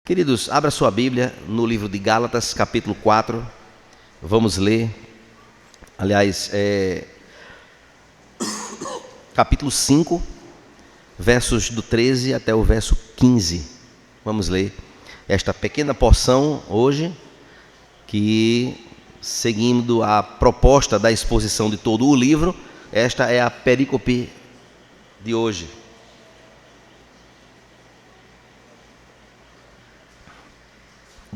Queridos, abra sua Bíblia no livro de Gálatas, capítulo 4. Vamos ler, capítulo 5, versos do 13 até o verso 15. Vamos ler esta pequena porção hoje, que, seguindo a proposta da exposição de todo o livro, esta é a perícope de hoje.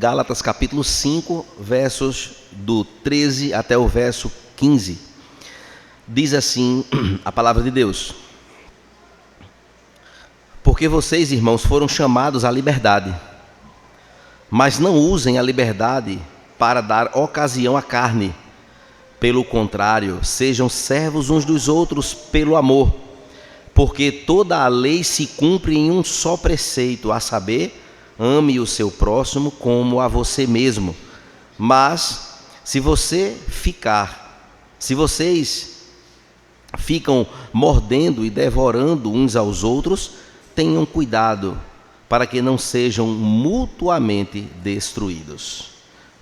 Gálatas capítulo 5, versos do 13 até o verso 15. Diz assim a palavra de Deus: Porque vocês, irmãos, foram chamados à liberdade, mas não usem a liberdade para dar ocasião à carne. Pelo contrário, sejam servos uns dos outros pelo amor, porque toda a lei se cumpre em um só preceito, a saber, ame o seu próximo como a você mesmo. Mas se vocês ficam mordendo e devorando uns aos outros, tenham cuidado para que não sejam mutuamente destruídos.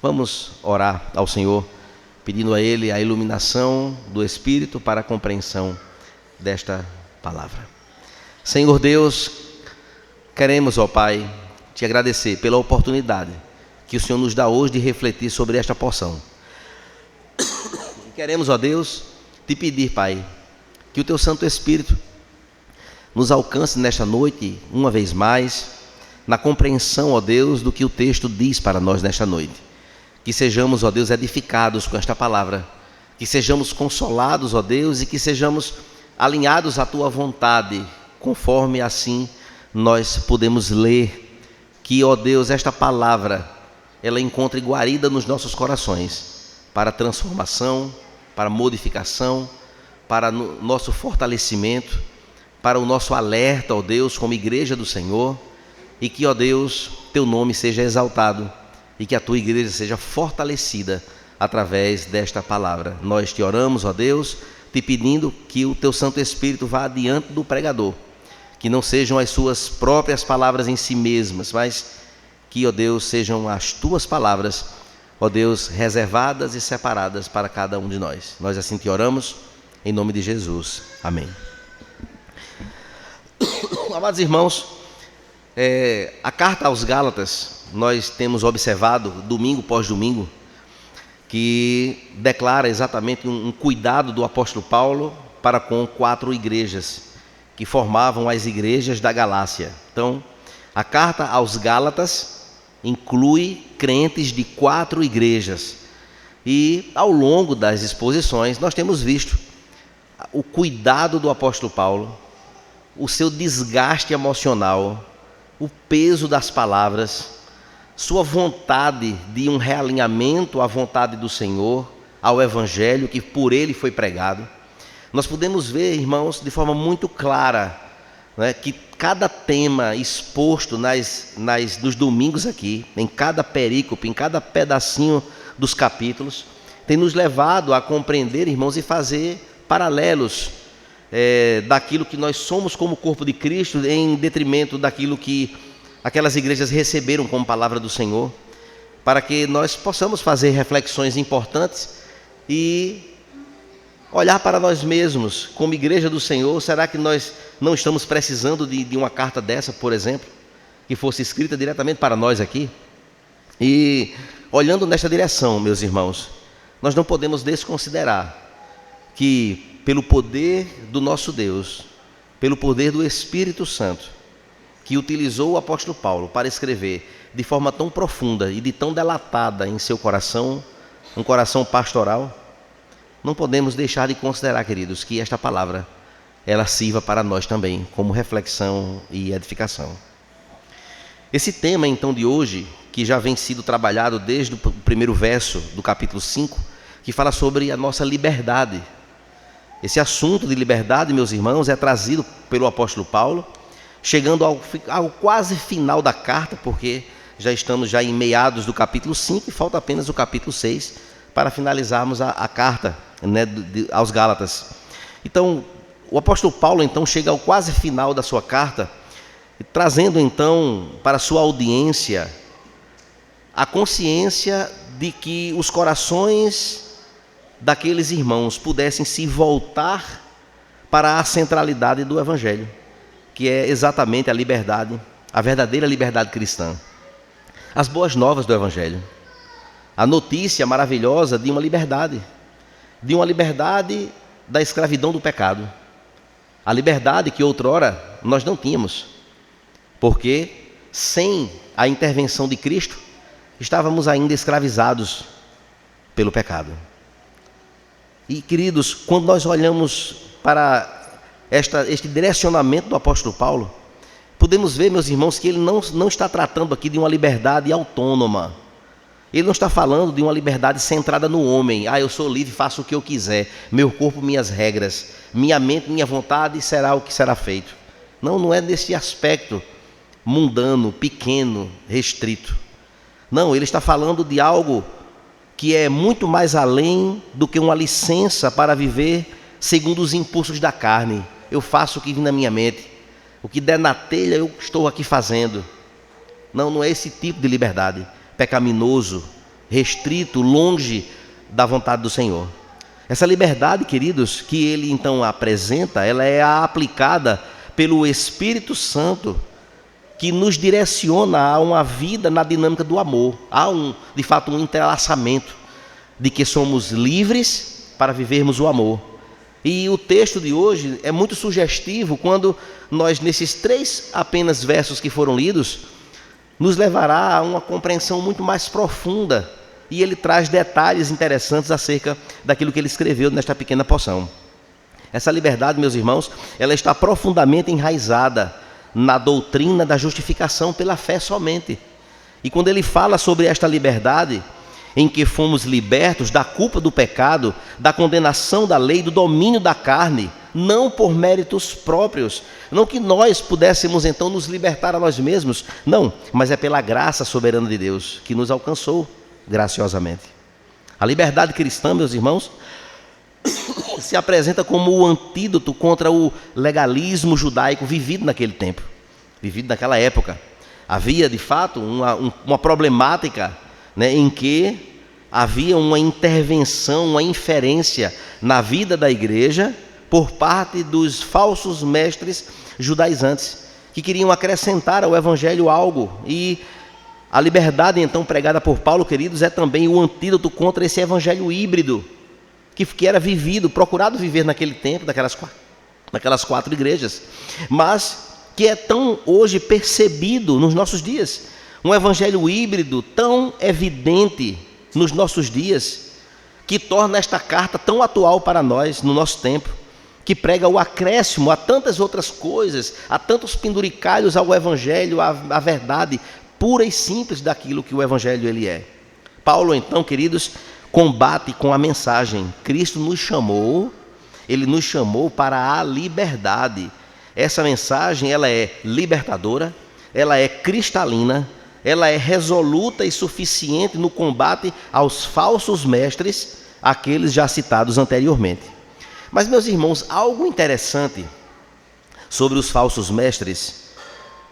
Vamos orar ao Senhor, pedindo a Ele a iluminação do Espírito para a compreensão desta palavra. Senhor Deus, queremos, ó Pai, te agradecer pela oportunidade que o Senhor nos dá hoje de refletir sobre esta porção. Queremos, ó Deus, te pedir, Pai, que o teu Santo Espírito nos alcance nesta noite, uma vez mais, na compreensão, ó Deus, do que o texto diz para nós nesta noite. Que sejamos, ó Deus, edificados com esta palavra, que sejamos consolados, ó Deus, e que sejamos alinhados à tua vontade, conforme assim nós podemos ler. Que, ó Deus, esta palavra, ela encontre guarida nos nossos corações, para transformação, para modificação, para nosso fortalecimento, para o nosso alerta, ó Deus, como igreja do Senhor, e que, ó Deus, teu nome seja exaltado, e que a tua igreja seja fortalecida através desta palavra. Nós te oramos, ó Deus, te pedindo que o teu Santo Espírito vá adiante do pregador, que não sejam as suas próprias palavras em si mesmas, mas que, ó Deus, sejam as tuas palavras, ó Deus, reservadas e separadas para cada um de nós. Nós assim te oramos, em nome de Jesus. Amém. Amados irmãos, a carta aos Gálatas, nós temos observado, domingo após domingo, que declara exatamente um cuidado do apóstolo Paulo para com 4 igrejas, que formavam as igrejas da Galácia. Então, a carta aos Gálatas inclui crentes de 4 igrejas. E, ao longo das exposições, nós temos visto o cuidado do apóstolo Paulo, o seu desgaste emocional, o peso das palavras, sua vontade de um realinhamento à vontade do Senhor, ao Evangelho que por ele foi pregado. Nós podemos ver, irmãos, de forma muito clara, né, que cada tema exposto nos domingos aqui, em cada perícope, em cada pedacinho dos capítulos, tem nos levado a compreender, irmãos, e fazer paralelos daquilo que nós somos como corpo de Cristo, em detrimento daquilo que aquelas igrejas receberam como palavra do Senhor, para que nós possamos fazer reflexões importantes e olhar para nós mesmos, como igreja do Senhor. Será que nós não estamos precisando de uma carta dessa, por exemplo, que fosse escrita diretamente para nós aqui? E olhando nesta direção, meus irmãos, nós não podemos desconsiderar que, pelo poder do nosso Deus, pelo poder do Espírito Santo, que utilizou o apóstolo Paulo para escrever de forma tão profunda e de tão delatada em seu coração, um coração pastoral, não podemos deixar de considerar, queridos, que esta palavra, ela sirva para nós também, como reflexão e edificação. Esse tema, então, de hoje, que já vem sido trabalhado desde o primeiro verso do capítulo 5, que fala sobre a nossa liberdade. Esse assunto de liberdade, meus irmãos, é trazido pelo apóstolo Paulo, chegando ao quase final da carta, porque já estamos em meados do capítulo 5 e falta apenas o capítulo 6 para finalizarmos a carta, né, aos Gálatas. Então, o apóstolo Paulo então chega ao quase final da sua carta trazendo então para sua audiência a consciência de que os corações daqueles irmãos pudessem se voltar para a centralidade do Evangelho, que é exatamente a liberdade, a verdadeira liberdade cristã. As boas novas do Evangelho. A notícia maravilhosa de uma liberdade da escravidão do pecado. A liberdade que outrora nós não tínhamos, porque sem a intervenção de Cristo, estávamos ainda escravizados pelo pecado. E, queridos, quando nós olhamos para este direcionamento do apóstolo Paulo, podemos ver, meus irmãos, que ele não está tratando aqui de uma liberdade autônoma. Ele não está falando de uma liberdade centrada no homem. Eu sou livre, faço o que eu quiser. Meu corpo, minhas regras. Minha mente, minha vontade, será o que será feito. Não é nesse aspecto mundano, pequeno, restrito. Não, ele está falando de algo que é muito mais além do que uma licença para viver segundo os impulsos da carne. Eu faço o que vem na minha mente. O que der na telha, eu estou aqui fazendo. Não é esse tipo de liberdade. Pecaminoso, restrito, longe da vontade do Senhor. Essa liberdade, queridos, que ele então apresenta, ela é aplicada pelo Espírito Santo, que nos direciona a uma vida na dinâmica do amor. Há de fato um entrelaçamento de que somos livres para vivermos o amor. E o texto de hoje é muito sugestivo quando nós, nesses 3 apenas versos que foram lidos, nos levará a uma compreensão muito mais profunda, e ele traz detalhes interessantes acerca daquilo que ele escreveu nesta pequena porção. Essa liberdade, meus irmãos, ela está profundamente enraizada na doutrina da justificação pela fé somente. E quando ele fala sobre esta liberdade, em que fomos libertos da culpa do pecado, da condenação da lei, do domínio da carne, não por méritos próprios, não que nós pudéssemos então nos libertar a nós mesmos, não, mas é pela graça soberana de Deus que nos alcançou graciosamente. A liberdade cristã, meus irmãos, se apresenta como o antídoto contra o legalismo judaico vivido naquele tempo, vivido naquela época. Havia de fato uma problemática, em que havia uma intervenção, uma inferência na vida da igreja por parte dos falsos mestres judaizantes, que queriam acrescentar ao evangelho algo. E a liberdade então pregada por Paulo, queridos, é também o antídoto contra esse evangelho híbrido que era vivido, procurado viver naquele tempo, naquelas 4 igrejas, mas que é tão hoje percebido nos nossos dias. Um evangelho híbrido tão evidente nos nossos dias, que torna esta carta tão atual para nós, no nosso tempo, que prega o acréscimo a tantas outras coisas, a tantos penduricalhos ao evangelho, à verdade pura e simples daquilo que o evangelho ele é. Paulo, então, queridos, combate com a mensagem: Cristo nos chamou, ele nos chamou para a liberdade. Essa mensagem, ela é libertadora, ela é cristalina, ela é resoluta e suficiente no combate aos falsos mestres, aqueles já citados anteriormente. Mas, meus irmãos, algo interessante sobre os falsos mestres,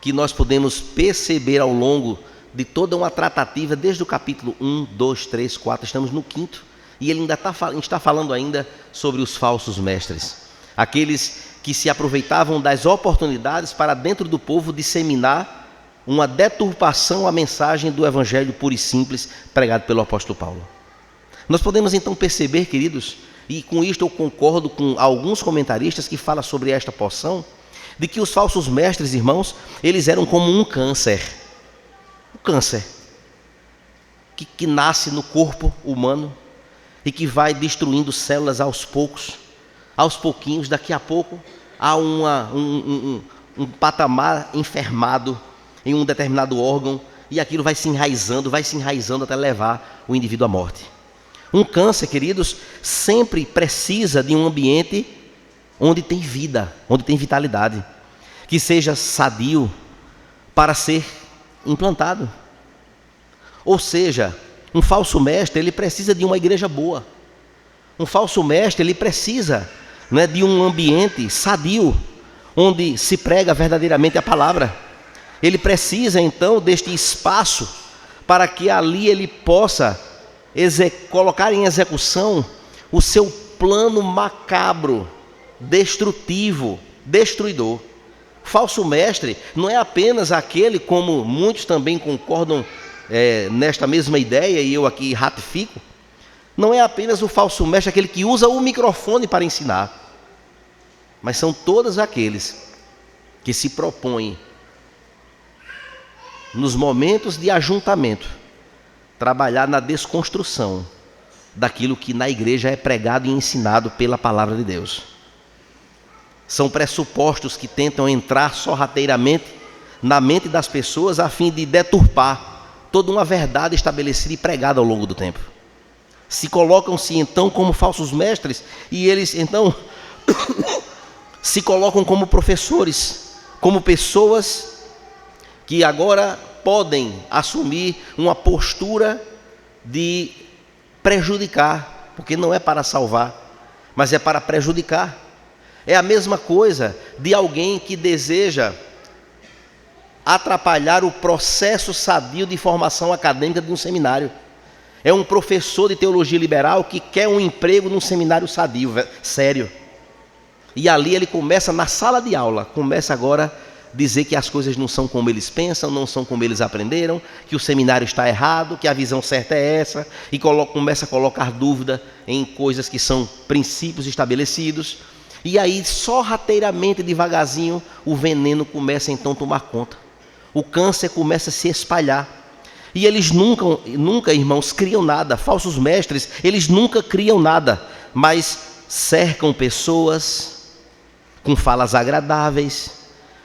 que nós podemos perceber ao longo de toda uma tratativa, desde o capítulo 1, 2, 3, 4, estamos no 5º, e ele ainda está falando ainda sobre os falsos mestres, aqueles que se aproveitavam das oportunidades para dentro do povo disseminar uma deturpação à mensagem do evangelho puro e simples pregado pelo apóstolo Paulo. Nós podemos então perceber, queridos, e com isto eu concordo com alguns comentaristas que falam sobre esta porção, de que os falsos mestres, irmãos, eles eram como um câncer. O câncer que nasce no corpo humano e que vai destruindo células aos poucos, aos pouquinhos. Daqui a pouco há um patamar enfermado em um determinado órgão, e aquilo vai se enraizando até levar o indivíduo à morte. Um câncer, queridos, sempre precisa de um ambiente onde tem vida, onde tem vitalidade, que seja sadio para ser implantado. Ou seja, um falso mestre, ele precisa de uma igreja boa. Um falso mestre, ele precisa, de um ambiente sadio, onde se prega verdadeiramente a palavra. Ele precisa então deste espaço para que ali ele possa colocar em execução o seu plano macabro, destrutivo, destruidor. Falso mestre não é apenas aquele, como muitos também concordam nesta mesma ideia, e eu aqui ratifico, não é apenas o falso mestre aquele que usa o microfone para ensinar, mas são todos aqueles que se propõem, nos momentos de ajuntamento, trabalhar na desconstrução daquilo que na igreja é pregado e ensinado pela palavra de Deus. São pressupostos que tentam entrar sorrateiramente na mente das pessoas a fim de deturpar toda uma verdade estabelecida e pregada ao longo do tempo. Se colocam-se então como falsos mestres e eles então se colocam como professores, como pessoas que agora podem assumir uma postura de prejudicar, porque não é para salvar, mas é para prejudicar. É a mesma coisa de alguém que deseja atrapalhar o processo sadio de formação acadêmica de um seminário. É um professor de teologia liberal que quer um emprego num seminário sadio, sério. E ali ele começa, na sala de aula, começa agora a dizer que as coisas não são como eles pensam, não são como eles aprenderam, que o seminário está errado, que a visão certa é essa, e começa a colocar dúvida em coisas que são princípios estabelecidos. E aí, sorrateiramente, devagarzinho, o veneno começa então a tomar conta. O câncer começa a se espalhar. E eles nunca, irmãos, criam nada. Falsos mestres, eles nunca criam nada, mas cercam pessoas com falas agradáveis,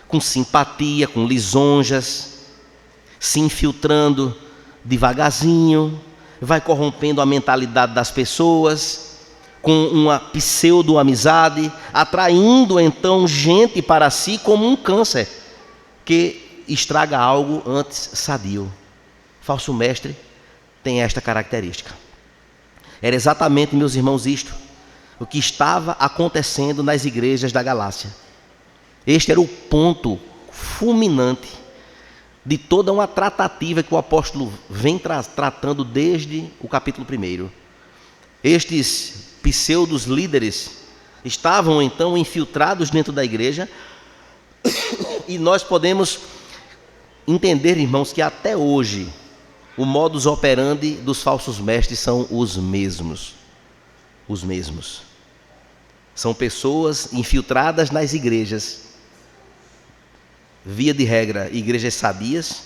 com simpatia, com lisonjas, se infiltrando devagarzinho, vai corrompendo a mentalidade das pessoas, com uma pseudo-amizade, atraindo então gente para si como um câncer, que estraga algo antes sadio. Falso mestre tem esta característica. Era exatamente, meus irmãos, isto, o que estava acontecendo nas igrejas da Galácia. Este era o ponto fulminante de toda uma tratativa que o apóstolo vem tratando desde o capítulo 1. Estes pseudos líderes estavam então infiltrados dentro da igreja, e nós podemos entender, irmãos, que até hoje o modus operandi dos falsos mestres são os mesmos. Os mesmos. São pessoas infiltradas nas igrejas, via de regra, igrejas sadias,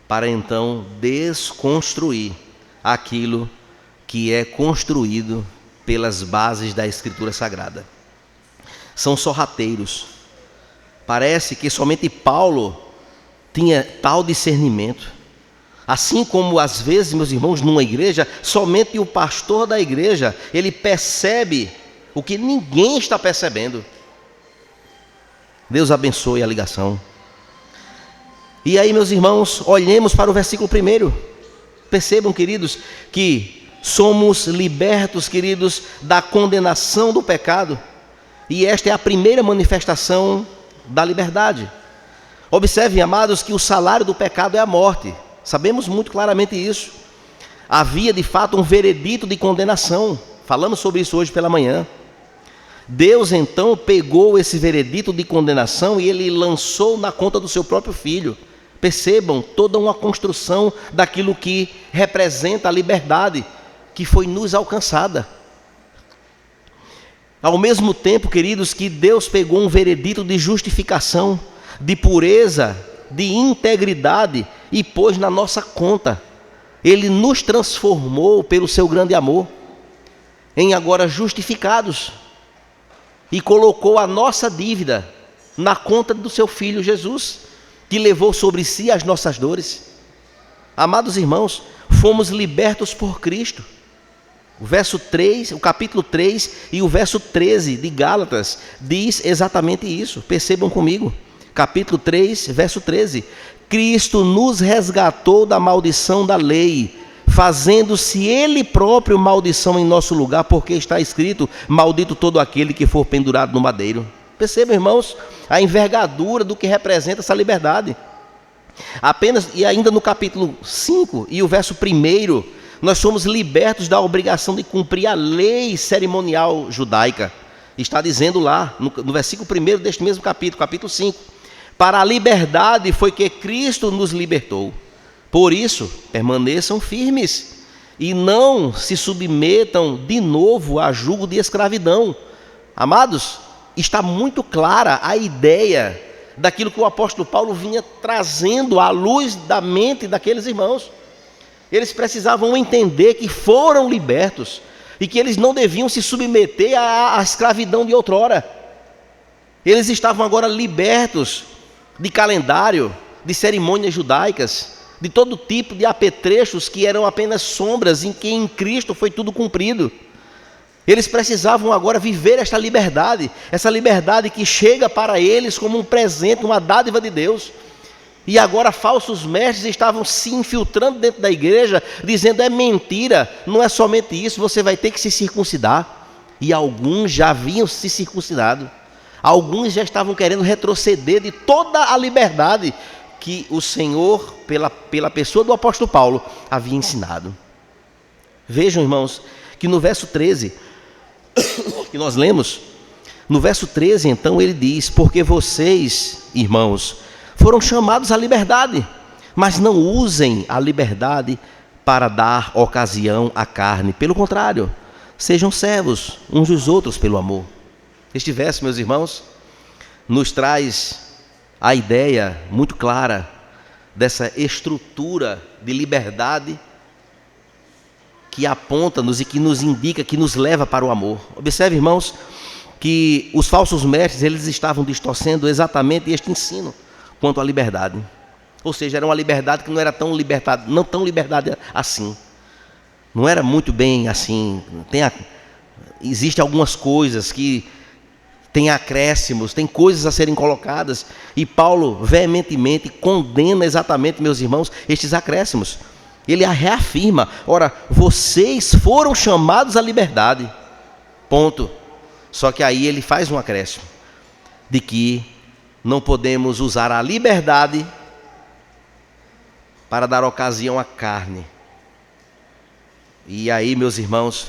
para então desconstruir aquilo que é construído pelas bases da Escritura Sagrada. São sorrateiros. Parece que somente Paulo tinha tal discernimento. Assim como às vezes, meus irmãos, numa igreja, somente o pastor da igreja, ele percebe o que ninguém está percebendo. Deus abençoe a ligação. E aí, meus irmãos, olhemos para o versículo 1. Percebam, queridos, que somos libertos, queridos, da condenação do pecado. E esta é a primeira manifestação da liberdade. Observem, amados, que o salário do pecado é a morte. Sabemos muito claramente isso. Havia, de fato, um veredito de condenação. Falamos sobre isso hoje pela manhã. Deus, então, pegou esse veredito de condenação e ele lançou na conta do seu próprio Filho. Percebam, toda uma construção daquilo que representa a liberdade que foi nos alcançada. Ao mesmo tempo, queridos, que Deus pegou um veredito de justificação, de pureza, de integridade e pôs na nossa conta. Ele nos transformou pelo seu grande amor em agora justificados e colocou a nossa dívida na conta do seu Filho Jesus, que levou sobre si as nossas dores. Amados irmãos, fomos libertos por Cristo. O verso 3, o capítulo 3 e o verso 13 de Gálatas diz exatamente isso. Percebam comigo. Capítulo 3, verso 13. Cristo nos resgatou da maldição da lei, fazendo-se Ele próprio maldição em nosso lugar, porque está escrito: maldito todo aquele que for pendurado no madeiro. Percebam, irmãos, a envergadura do que representa essa liberdade. Apenas, e ainda no capítulo 5 e o verso 1, nós somos libertos da obrigação de cumprir a lei cerimonial judaica. Está dizendo lá, no versículo 1 deste mesmo capítulo, capítulo 5, para a liberdade foi que Cristo nos libertou. Por isso, permaneçam firmes e não se submetam de novo a jugo de escravidão. Amados, está muito clara a ideia daquilo que o apóstolo Paulo vinha trazendo à luz da mente daqueles irmãos. Eles precisavam entender que foram libertos e que eles não deviam se submeter à escravidão de outrora. Eles estavam agora libertos de calendário, de cerimônias judaicas, de todo tipo de apetrechos que eram apenas sombras em que em Cristo foi tudo cumprido. Eles precisavam agora viver essa liberdade que chega para eles como um presente, uma dádiva de Deus. E agora falsos mestres estavam se infiltrando dentro da igreja, dizendo: é mentira, não é somente isso, você vai ter que se circuncidar. E alguns já haviam se circuncidado. Alguns já estavam querendo retroceder de toda a liberdade que o Senhor, pela pessoa do apóstolo Paulo, havia ensinado. Vejam, irmãos, que no verso 13, que nós lemos, no verso 13, então, ele diz: porque vocês, irmãos, foram chamados à liberdade, mas não usem a liberdade para dar ocasião à carne. Pelo contrário, sejam servos uns dos outros pelo amor. Este verso, meus irmãos, nos traz a ideia muito clara dessa estrutura de liberdade que aponta-nos e que nos indica, que nos leva para o amor. Observe, irmãos, que os falsos mestres, eles estavam distorcendo exatamente este ensino quanto à liberdade. Ou seja, era uma liberdade que não era tão liberdade assim. Não era muito bem assim. Existem algumas coisas que tem acréscimos, tem coisas a serem colocadas, e Paulo veementemente condena exatamente, meus irmãos, estes acréscimos. Ele a reafirma: ora, vocês foram chamados à liberdade, ponto. Só que aí ele faz um acréscimo, de que não podemos usar a liberdade para dar ocasião à carne. E aí, meus irmãos,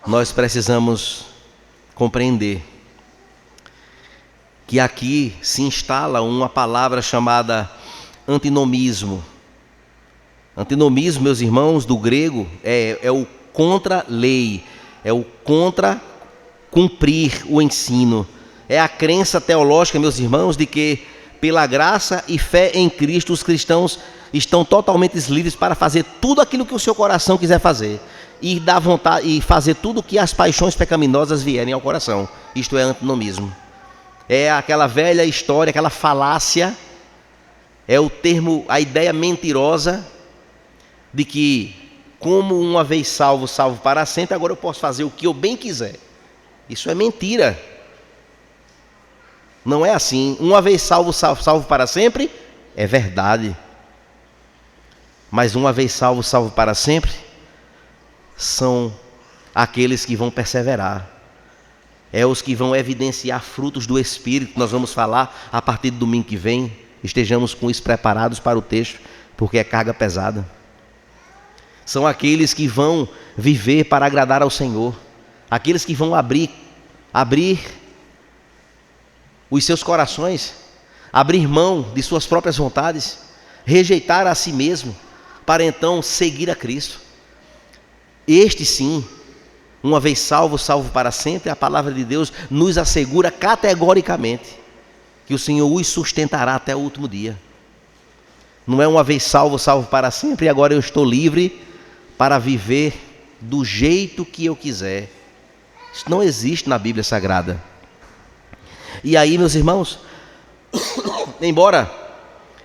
nós precisamos compreender que aqui se instala uma palavra chamada antinomismo. Antinomismo, meus irmãos, do grego é o contra-lei, é o contra cumprir o ensino. É a crença teológica, meus irmãos, de que pela graça e fé em Cristo os cristãos estão totalmente livres para fazer tudo aquilo que o seu coração quiser fazer e dar vontade e fazer tudo o que as paixões pecaminosas vierem ao coração. Isto é antinomismo. É aquela velha história, aquela falácia, é o termo, a ideia mentirosa de que, como uma vez salvo, salvo para sempre, agora eu posso fazer o que eu bem quiser. Isso é mentira. Não é assim. Uma vez salvo, salvo para sempre, é verdade. Mas uma vez salvo, salvo para sempre, são aqueles que vão perseverar. É os que vão evidenciar frutos do Espírito. Nós vamos falar a partir do domingo que vem. Estejamos com isso preparados para o texto, porque é carga pesada. São aqueles que vão viver para agradar ao Senhor. Aqueles que vão abrir os seus corações, abrir mão de suas próprias vontades, rejeitar a si mesmo, para então seguir a Cristo. Este sim, uma vez salvo, salvo para sempre, a palavra de Deus nos assegura categoricamente que o Senhor os sustentará até o último dia. Não é uma vez salvo, salvo para sempre, e agora eu estou livre para viver do jeito que eu quiser. Isso não existe na Bíblia Sagrada. E aí, meus irmãos, embora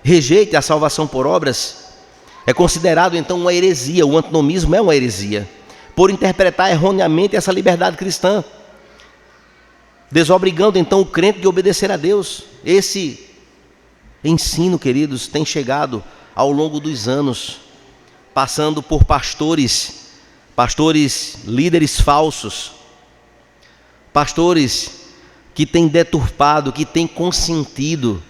rejeite a salvação por obras, é considerado então uma heresia. O antinomismo é uma heresia, por interpretar erroneamente essa liberdade cristã, desobrigando então o crente de obedecer a Deus. Esse ensino, queridos, tem chegado ao longo dos anos, passando por pastores, líderes falsos, pastores que têm deturpado, que têm consentido,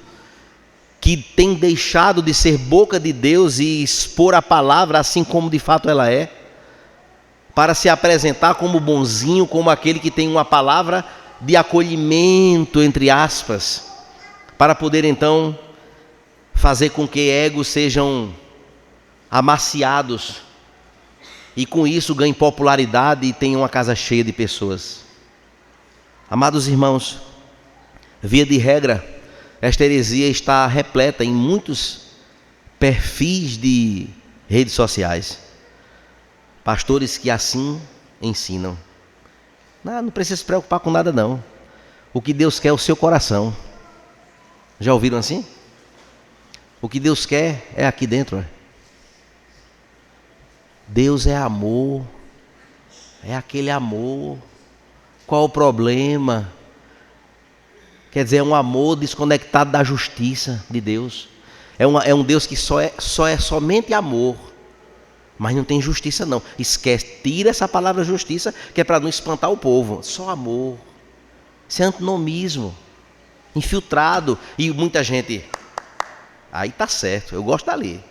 que tem deixado de ser boca de Deus e expor a palavra assim como de fato ela é, para se apresentar como bonzinho, como aquele que tem uma palavra de acolhimento, entre aspas, para poder então fazer com que egos sejam amaciados e com isso ganhem popularidade e tenham uma casa cheia de pessoas. Amados irmãos, via de regra, esta heresia está repleta em muitos perfis de redes sociais. Pastores que assim ensinam. Não precisa se preocupar com nada não. O que Deus quer é o seu coração. Já ouviram assim? O que Deus quer é aqui dentro. Deus é amor. É aquele amor. Qual o problema? Quer dizer, é um amor desconectado da justiça de Deus. É um Deus que só é somente amor. Mas não tem justiça não. Esquece, tira essa palavra justiça, que é para não espantar o povo. Só amor. Isso é antinomismo. Infiltrado. E muita gente... Aí tá certo, eu gosto dali.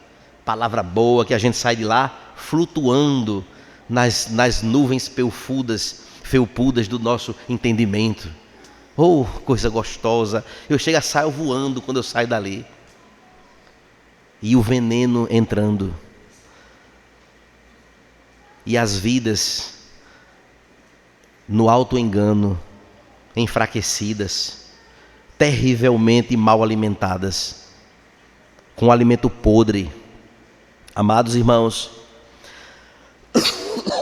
Palavra boa, que a gente sai de lá flutuando nas nuvens felpudas do nosso entendimento. Oh, coisa gostosa. Eu saio voando quando eu saio dali. E o veneno entrando. E as vidas no auto-engano, enfraquecidas, terrivelmente mal alimentadas, com alimento podre. Amados irmãos,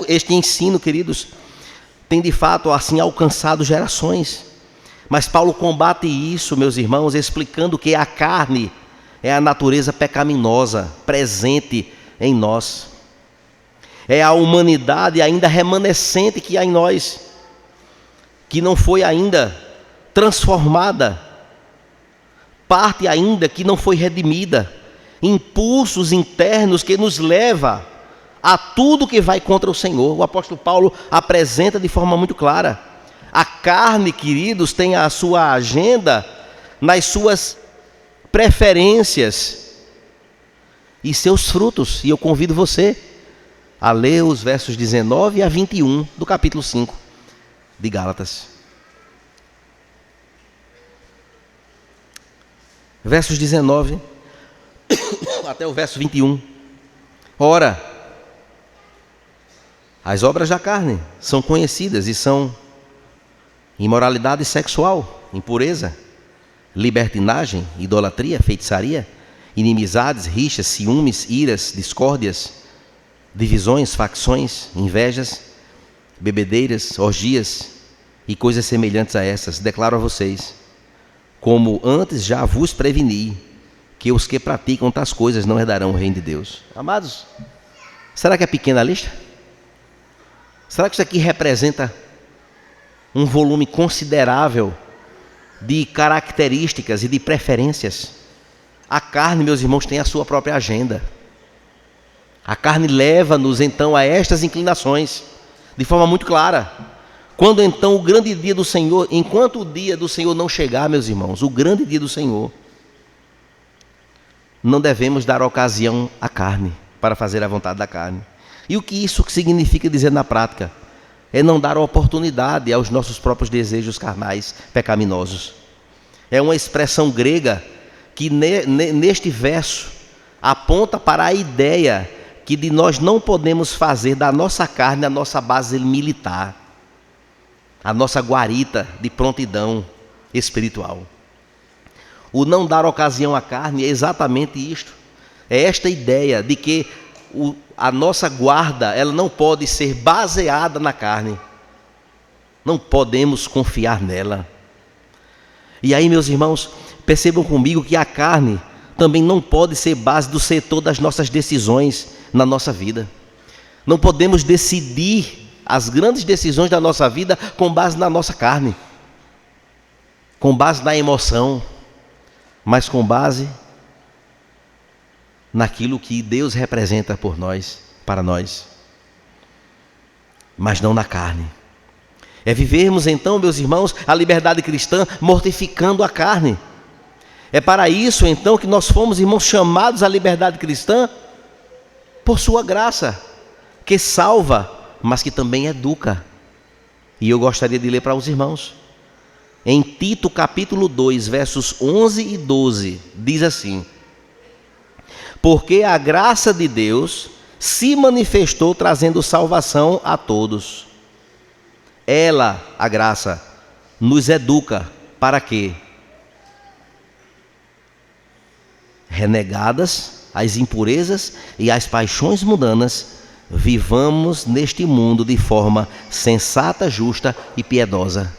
este ensino, queridos, tem de fato assim alcançado gerações. Mas Paulo combate isso, meus irmãos, explicando que a carne é a natureza pecaminosa presente em nós. É a humanidade ainda remanescente que há em nós, que não foi ainda transformada, parte ainda que não foi redimida, impulsos internos que nos leva a tudo que vai contra o Senhor. O apóstolo Paulo apresenta de forma muito clara. A carne, queridos, tem a sua agenda nas suas preferências e seus frutos. E eu convido você a ler os versos 19 a 21 do capítulo 5 de Gálatas. Versos 19 até o verso 21. Ora, as obras da carne são conhecidas e são imoralidade sexual, impureza, libertinagem, idolatria, feitiçaria, inimizades, rixas, ciúmes, iras, discórdias, divisões, facções, invejas, bebedeiras, orgias e coisas semelhantes a essas. Declaro a vocês, como antes já vos preveni, que os que praticam tais coisas não herdarão o reino de Deus. Amados, será que é pequena a lista? Será que isso aqui representa um volume considerável de características e de preferências? A carne, meus irmãos, tem a sua própria agenda. A carne leva-nos então a estas inclinações, de forma muito clara. Quando então o grande dia do Senhor, enquanto o dia do Senhor não chegar, meus irmãos, o grande dia do Senhor, não devemos dar ocasião à carne, para fazer a vontade da carne. E o que isso significa dizer na prática? É não dar oportunidade aos nossos próprios desejos carnais pecaminosos. É uma expressão grega que neste verso aponta para a ideia que nós não podemos fazer da nossa carne a nossa base militar, a nossa guarita de prontidão espiritual. O não dar ocasião à carne é exatamente isto. É esta ideia de que a nossa guarda, ela não pode ser baseada na carne. Não podemos confiar nela. E aí, meus irmãos, percebam comigo que a carne também não pode ser base do setor das nossas decisões na nossa vida. Não podemos decidir as grandes decisões da nossa vida com base na nossa carne, com base na emoção, mas com base naquilo que Deus representa por nós, para nós, mas não na carne. É vivermos então, meus irmãos, a liberdade cristã mortificando a carne. É para isso então que nós fomos, irmãos, chamados à liberdade cristã por sua graça, que salva, mas que também educa. E eu gostaria de ler para os irmãos. Em Tito capítulo 2, versos 11 e 12, diz assim: porque a graça de Deus se manifestou trazendo salvação a todos. Ela, a graça, nos educa para quê? Renegadas as impurezas e as paixões mundanas, vivamos neste mundo de forma sensata, justa e piedosa.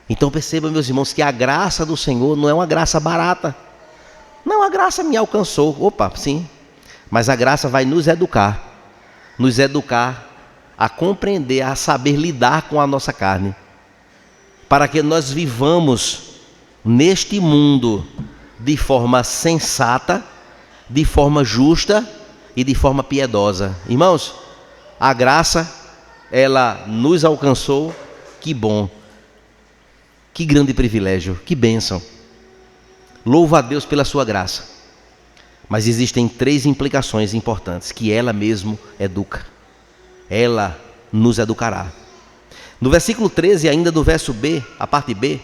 Então percebam, meus irmãos, que a graça do Senhor não é uma graça barata. Não, a graça me alcançou. Opa, sim. Mas a graça vai nos educar a compreender, a saber lidar com a nossa carne, para que nós vivamos neste mundo de forma sensata, de forma justa e de forma piedosa. Irmãos, a graça, ela nos alcançou. Que bom, que grande privilégio, que bênção. Louvo a Deus pela sua graça. Mas existem 3 implicações importantes que ela mesmo educa. Ela nos educará. No versículo 13, ainda do verso B, a parte B,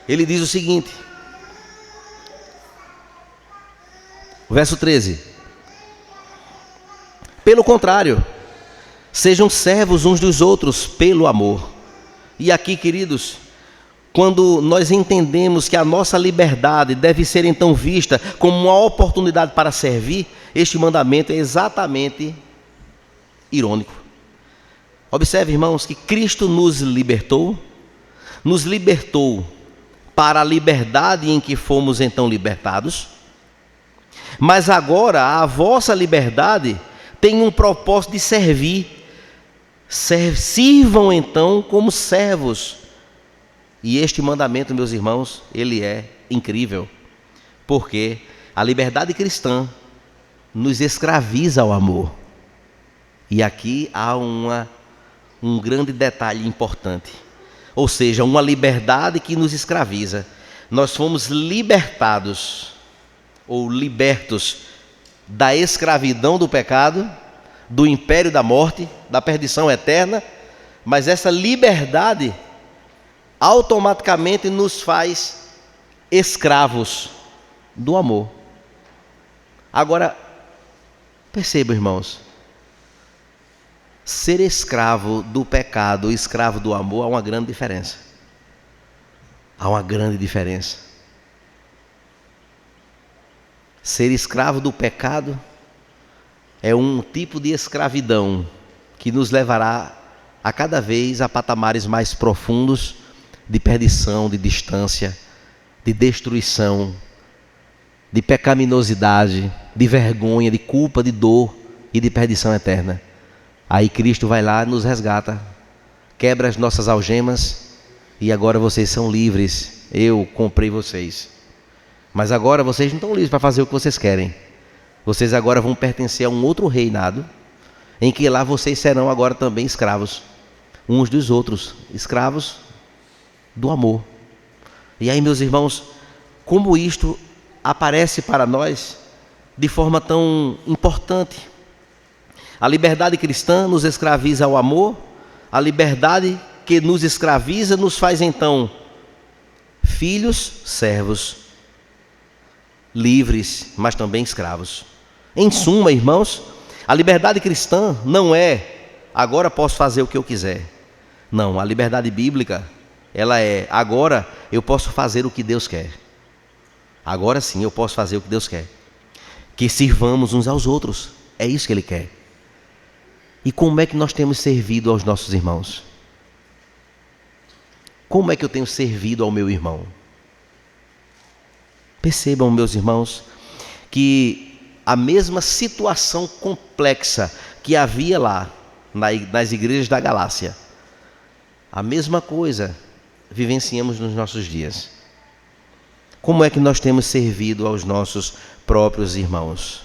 ele diz o seguinte, o verso 13: pelo contrário, sejam servos uns dos outros pelo amor. E aqui, queridos, quando nós entendemos que a nossa liberdade deve ser então vista como uma oportunidade para servir, este mandamento é exatamente irônico. Observe, irmãos, que Cristo nos libertou para a liberdade em que fomos então libertados, mas agora a vossa liberdade tem um propósito de servir. Sirvam então como servos. E este mandamento, meus irmãos, ele é incrível, porque a liberdade cristã nos escraviza ao amor. E aqui há um grande detalhe importante, ou seja, uma liberdade que nos escraviza. Nós fomos libertados, ou libertos, da escravidão do pecado, do império da morte, da perdição eterna, mas essa liberdade automaticamente nos faz escravos do amor. Agora, percebam, irmãos, ser escravo do pecado, escravo do amor, há uma grande diferença. Há uma grande diferença. Ser escravo do pecado é um tipo de escravidão que nos levará a cada vez a patamares mais profundos de perdição, de distância, de destruição, de pecaminosidade, de vergonha, de culpa, de dor e de perdição eterna. Aí Cristo vai lá, nos resgata, quebra as nossas algemas e agora vocês são livres. Eu comprei vocês. Mas agora vocês não estão livres para fazer o que vocês querem. Vocês agora vão pertencer a um outro reinado, em que lá vocês serão agora também escravos, uns dos outros, escravos do amor. E aí, meus irmãos, como isto aparece para nós de forma tão importante. A liberdade cristã nos escraviza ao amor, a liberdade que nos escraviza nos faz então filhos, servos, livres, mas também escravos. Em suma, irmãos, a liberdade cristã não é agora posso fazer o que eu quiser. Não, a liberdade bíblica, ela é agora eu posso fazer o que Deus quer. Agora sim eu posso fazer o que Deus quer. Que sirvamos uns aos outros, é isso que Ele quer. E como é que nós temos servido aos nossos irmãos? Como é que eu tenho servido ao meu irmão? Percebam, meus irmãos, que a mesma situação complexa que havia lá nas igrejas da Galácia, a mesma coisa vivenciamos nos nossos dias. Como é que nós temos servido aos nossos próprios irmãos?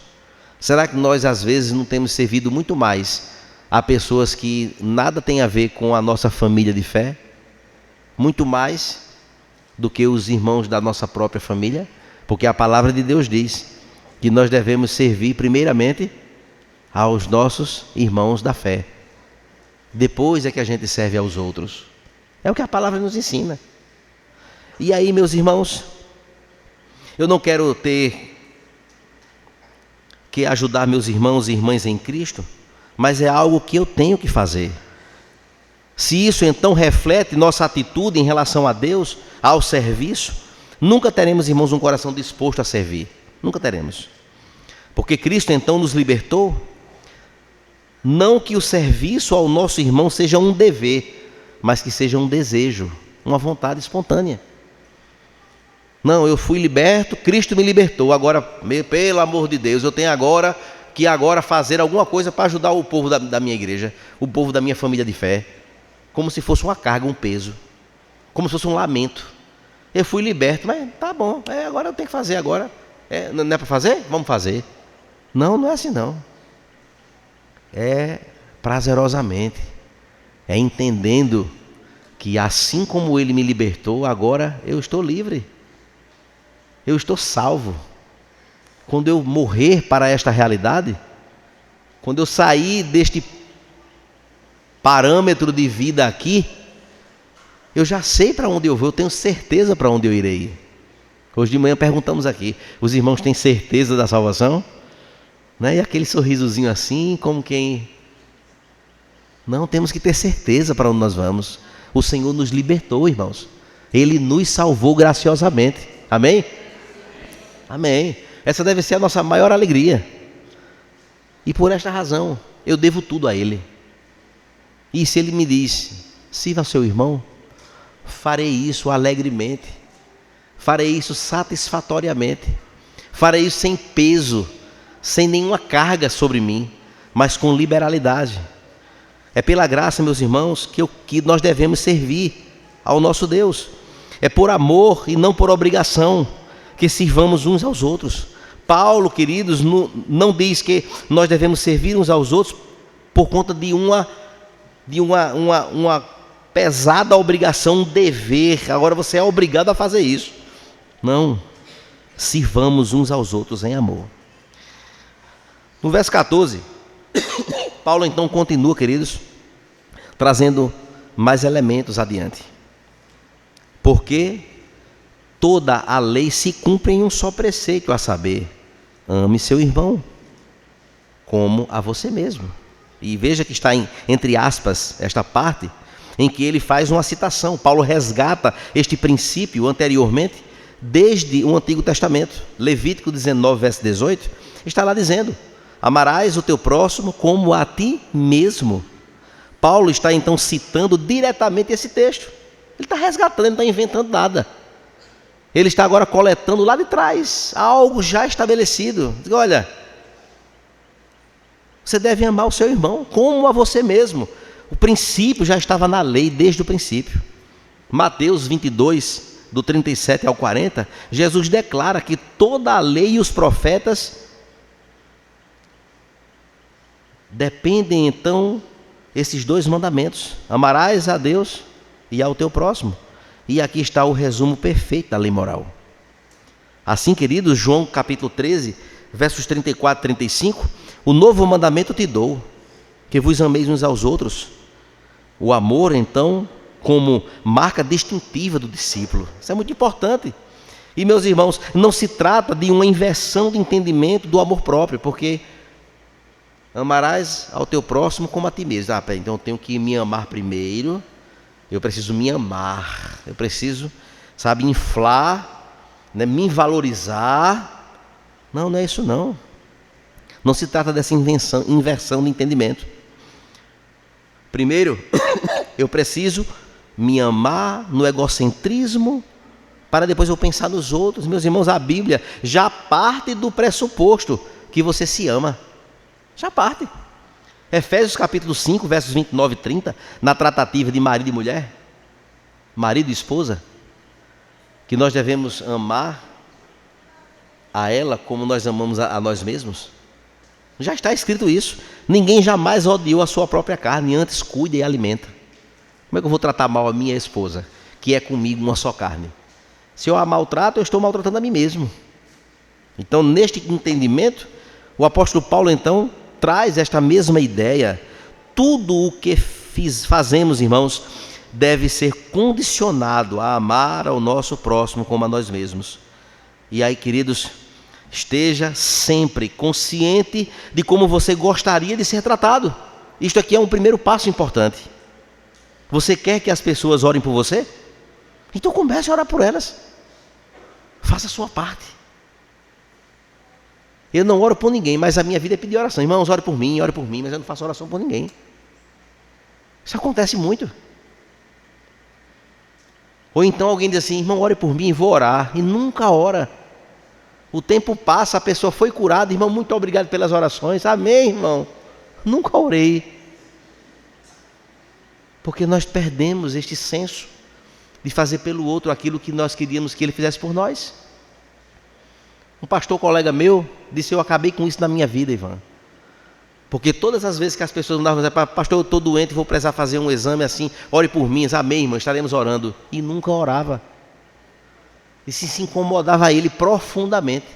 Será que nós às vezes não temos servido muito mais a pessoas que nada tem a ver com a nossa família de fé? Muito mais do que os irmãos da nossa própria família? Porque a palavra de Deus diz que nós devemos servir primeiramente aos nossos irmãos da fé. Depois é que a gente serve aos outros. É o que a palavra nos ensina. E aí, meus irmãos, eu não quero ter que ajudar meus irmãos e irmãs em Cristo, mas é algo que eu tenho que fazer. Se isso então reflete nossa atitude em relação a Deus, ao serviço, nunca teremos, irmãos, um coração disposto a servir. Nunca teremos. Porque Cristo então nos libertou. Não que o serviço ao nosso irmão seja um dever, mas que seja um desejo, uma vontade espontânea. Não, eu fui liberto, Cristo me libertou. Agora, pelo amor de Deus, eu tenho que fazer alguma coisa para ajudar o povo da minha igreja, o povo da minha família de fé. Como se fosse uma carga, um peso. Como se fosse um lamento. Eu fui liberto, mas tá bom, agora eu tenho que fazer agora. Não é para fazer? Vamos fazer. Não, não é assim não. É prazerosamente. É entendendo que assim como Ele me libertou, agora eu estou livre. Eu estou salvo. Quando eu morrer para esta realidade, quando eu sair deste parâmetro de vida aqui, eu já sei para onde eu vou, eu tenho certeza para onde eu irei. Hoje de manhã perguntamos aqui, os irmãos têm certeza da salvação? Né? E aquele sorrisozinho assim, como quem... Não, temos que ter certeza para onde nós vamos. O Senhor nos libertou, irmãos. Ele nos salvou graciosamente. Amém? Amém. Essa deve ser a nossa maior alegria. E por esta razão, eu devo tudo a Ele. E se Ele me diz, sirva ao seu irmão, farei isso alegremente. Farei isso satisfatoriamente. Farei isso sem peso, sem nenhuma carga sobre mim, mas com liberalidade. É pela graça, meus irmãos, que nós devemos servir ao nosso Deus. É por amor e não por obrigação que sirvamos uns aos outros. Paulo, queridos, não diz que nós devemos servir uns aos outros por conta de uma pesada obrigação, um dever. Agora você é obrigado a fazer isso. Não. Sirvamos uns aos outros em amor. No verso 14, Paulo então continua, queridos, trazendo mais elementos adiante. Porque toda a lei se cumpre em um só preceito, a saber, ame seu irmão como a você mesmo. E veja que está entre aspas esta parte em que ele faz uma citação. Paulo resgata este princípio anteriormente desde o Antigo Testamento. Levítico 19, verso 18, está lá dizendo: amarás o teu próximo como a ti mesmo. Paulo está então citando diretamente esse texto. Ele está resgatando, ele não está inventando nada. Ele está agora coletando lá de trás algo já estabelecido. Diz, olha, você deve amar o seu irmão como a você mesmo. O princípio já estava na lei desde o princípio. Mateus 22, do 37 ao 40, Jesus declara que toda a lei e os profetas dependem então esses dois mandamentos: amarás a Deus e ao teu próximo. E aqui está o resumo perfeito da lei moral. Assim, queridos, João capítulo 13, versos 34 e 35, o novo mandamento te dou, que vos ameis uns aos outros. O amor, então, como marca distintiva do discípulo. Isso é muito importante. E, meus irmãos, não se trata de uma inversão de entendimento do amor próprio, porque amarás ao teu próximo como a ti mesmo. Então eu tenho que me amar primeiro. Eu preciso me amar, eu preciso, inflar, né, me valorizar. Não, não é isso não. Não se trata dessa inversão de entendimento. Primeiro, eu preciso me amar no egocentrismo, para depois eu pensar nos outros. Meus irmãos, a Bíblia já parte do pressuposto que você se ama. Já parte. Efésios capítulo 5, versos 29 e 30, na tratativa de marido e mulher, marido e esposa, que nós devemos amar a ela como nós amamos a nós mesmos. Já está escrito isso. Ninguém jamais odiou a sua própria carne, antes cuida e alimenta. Como é que eu vou tratar mal a minha esposa, que é comigo uma só carne? Se eu a maltrato, eu estou maltratando a mim mesmo. Então, neste entendimento, o apóstolo Paulo, então, traz esta mesma ideia. Tudo o que fazemos, irmãos, deve ser condicionado a amar ao nosso próximo como a nós mesmos. E aí, queridos, esteja sempre consciente de como você gostaria de ser tratado. Isto aqui é um primeiro passo importante. Você quer que as pessoas orem por você? Então comece a orar por elas. Faça a sua parte. Eu não oro por ninguém, mas a minha vida é pedir oração. Irmãos, ore por mim, mas eu não faço oração por ninguém. Isso acontece muito. Ou então alguém diz assim, irmão, ore por mim, vou orar. E nunca ora. O tempo passa, a pessoa foi curada, irmão, muito obrigado pelas orações. Amém, irmão. Nunca orei. Porque nós perdemos este senso de fazer pelo outro aquilo que nós queríamos que ele fizesse por nós. Um pastor colega meu disse, eu acabei com isso na minha vida, Ivan. Porque todas as vezes que as pessoas mandavam dizer, pastor, eu estou doente, vou precisar fazer um exame assim, ore por mim, amém, irmão, estaremos orando. E nunca orava. Isso se incomodava a ele profundamente.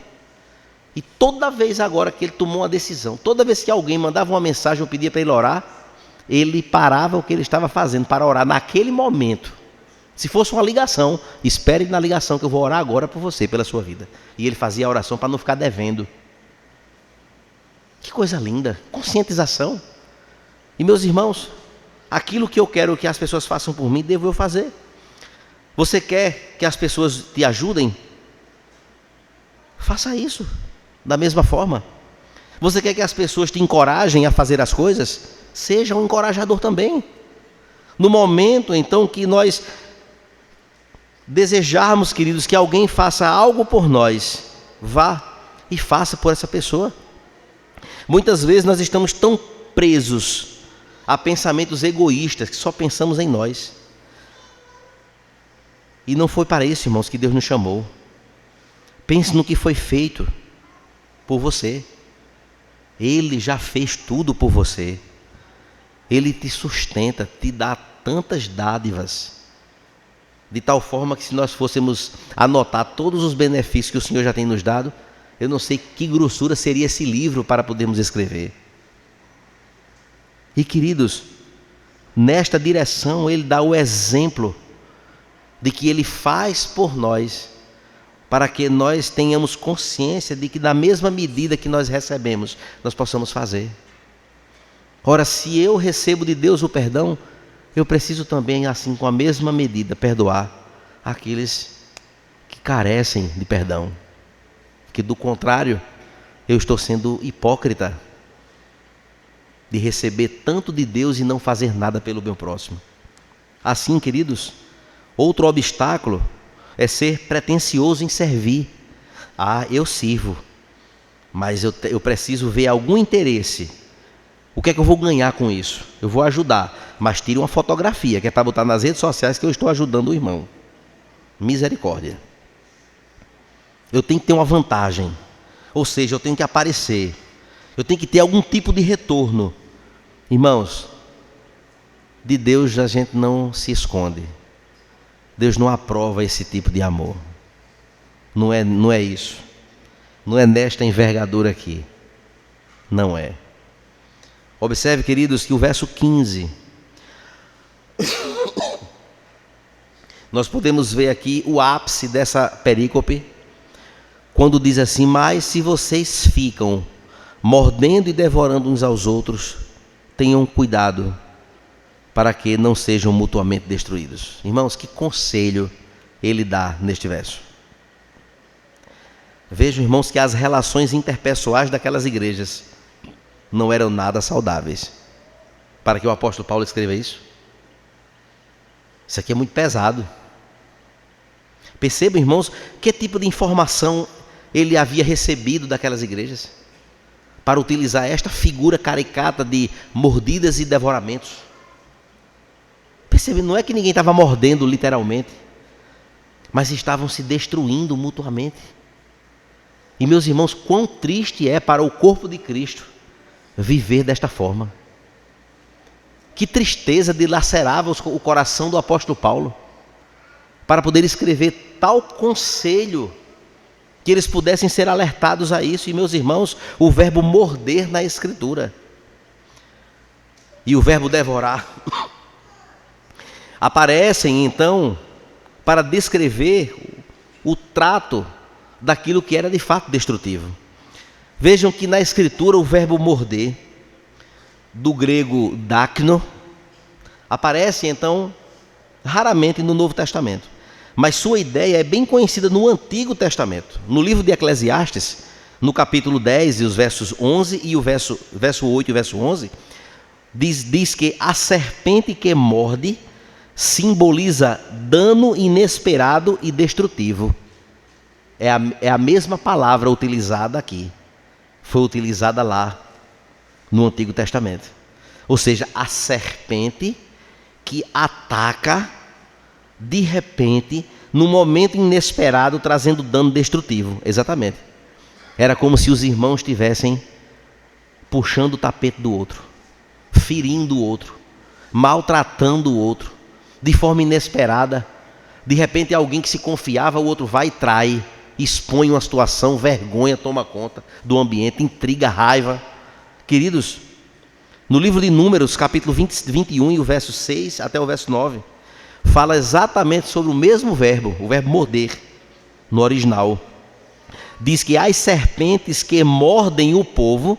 E toda vez agora que ele tomou uma decisão, toda vez que alguém mandava uma mensagem ou pedia para ele orar, ele parava o que ele estava fazendo para orar naquele momento. Se fosse uma ligação, espere na ligação que eu vou orar agora por você, pela sua vida. E ele fazia a oração para não ficar devendo. Que coisa linda, conscientização. E meus irmãos, aquilo que eu quero que as pessoas façam por mim, devo eu fazer. Você quer que as pessoas te ajudem? Faça isso da mesma forma. Você quer que as pessoas te encorajem a fazer as coisas? Seja um encorajador também. No momento, então, que nós desejarmos, queridos, que alguém faça algo por nós, vá e faça por essa pessoa. Muitas vezes nós estamos tão presos a pensamentos egoístas que só pensamos em nós. E não foi para isso, irmãos, que Deus nos chamou. Pense no que foi feito por você. Ele já fez tudo por você. Ele te sustenta, te dá tantas dádivas. De tal forma que se nós fôssemos anotar todos os benefícios que o Senhor já tem nos dado, eu não sei que grossura seria esse livro para podermos escrever. E queridos, nesta direção Ele dá o exemplo de que Ele faz por nós, para que nós tenhamos consciência de que na mesma medida que nós recebemos, nós possamos fazer. Ora, se eu recebo de Deus o perdão, eu preciso também, assim, com a mesma medida, perdoar aqueles que carecem de perdão. Que do contrário, eu estou sendo hipócrita de receber tanto de Deus e não fazer nada pelo meu próximo. Assim, queridos, outro obstáculo é ser pretensioso em servir. Eu sirvo, mas eu preciso ver algum interesse. O que é que eu vou ganhar com isso? Eu vou ajudar, mas tire uma fotografia, que é para botar nas redes sociais que eu estou ajudando o irmão. Misericórdia. Eu tenho que ter uma vantagem, ou seja, eu tenho que aparecer, eu tenho que ter algum tipo de retorno. Irmãos, de Deus a gente não se esconde. Deus não aprova esse tipo de amor. Não é isso. Não é nesta envergadura aqui. Não é. Observe, queridos, que o verso 15, nós podemos ver aqui o ápice dessa perícope, quando diz assim, mas se vocês ficam mordendo e devorando uns aos outros, tenham cuidado para que não sejam mutuamente destruídos. Irmãos, que conselho ele dá neste verso. Vejam, irmãos, que as relações interpessoais daquelas igrejas não eram nada saudáveis. Para que o apóstolo Paulo escreva isso. Isso aqui é muito pesado. Percebam, irmãos, que tipo de informação ele havia recebido daquelas igrejas para utilizar esta figura caricata de mordidas e devoramentos. Percebem, não é que ninguém estava mordendo literalmente, mas estavam se destruindo mutuamente. E meus irmãos, quão triste é para o corpo de Cristo viver desta forma. Que tristeza dilacerava o coração do apóstolo Paulo. para poder escrever tal conselho, que eles pudessem ser alertados a isso. E, meus irmãos, o verbo morder na Escritura e o verbo devorar aparecem, então, para descrever o trato daquilo que era de fato destrutivo. Vejam que na Escritura o verbo morder, do grego dakno, aparece, então, raramente no Novo Testamento. Mas sua ideia é bem conhecida no Antigo Testamento. No livro de Eclesiastes, no capítulo 10, e os versos 11 e o verso 8 e o verso 11, diz que a serpente que morde simboliza dano inesperado e destrutivo. É a mesma palavra utilizada aqui. Foi utilizada lá no Antigo Testamento. Ou seja, a serpente que ataca de repente, num momento inesperado, trazendo dano destrutivo. Exatamente. Era como se os irmãos estivessem puxando o tapete do outro, ferindo o outro, maltratando o outro, de forma inesperada. De repente, alguém que se confiava, o outro vai e trai, expõe uma situação, vergonha toma conta do ambiente, intriga, raiva. Queridos, no livro de Números, capítulo 21, e o verso 6 até o verso 9, fala exatamente sobre o mesmo verbo, o verbo morder, no original. Diz que as serpentes que mordem o povo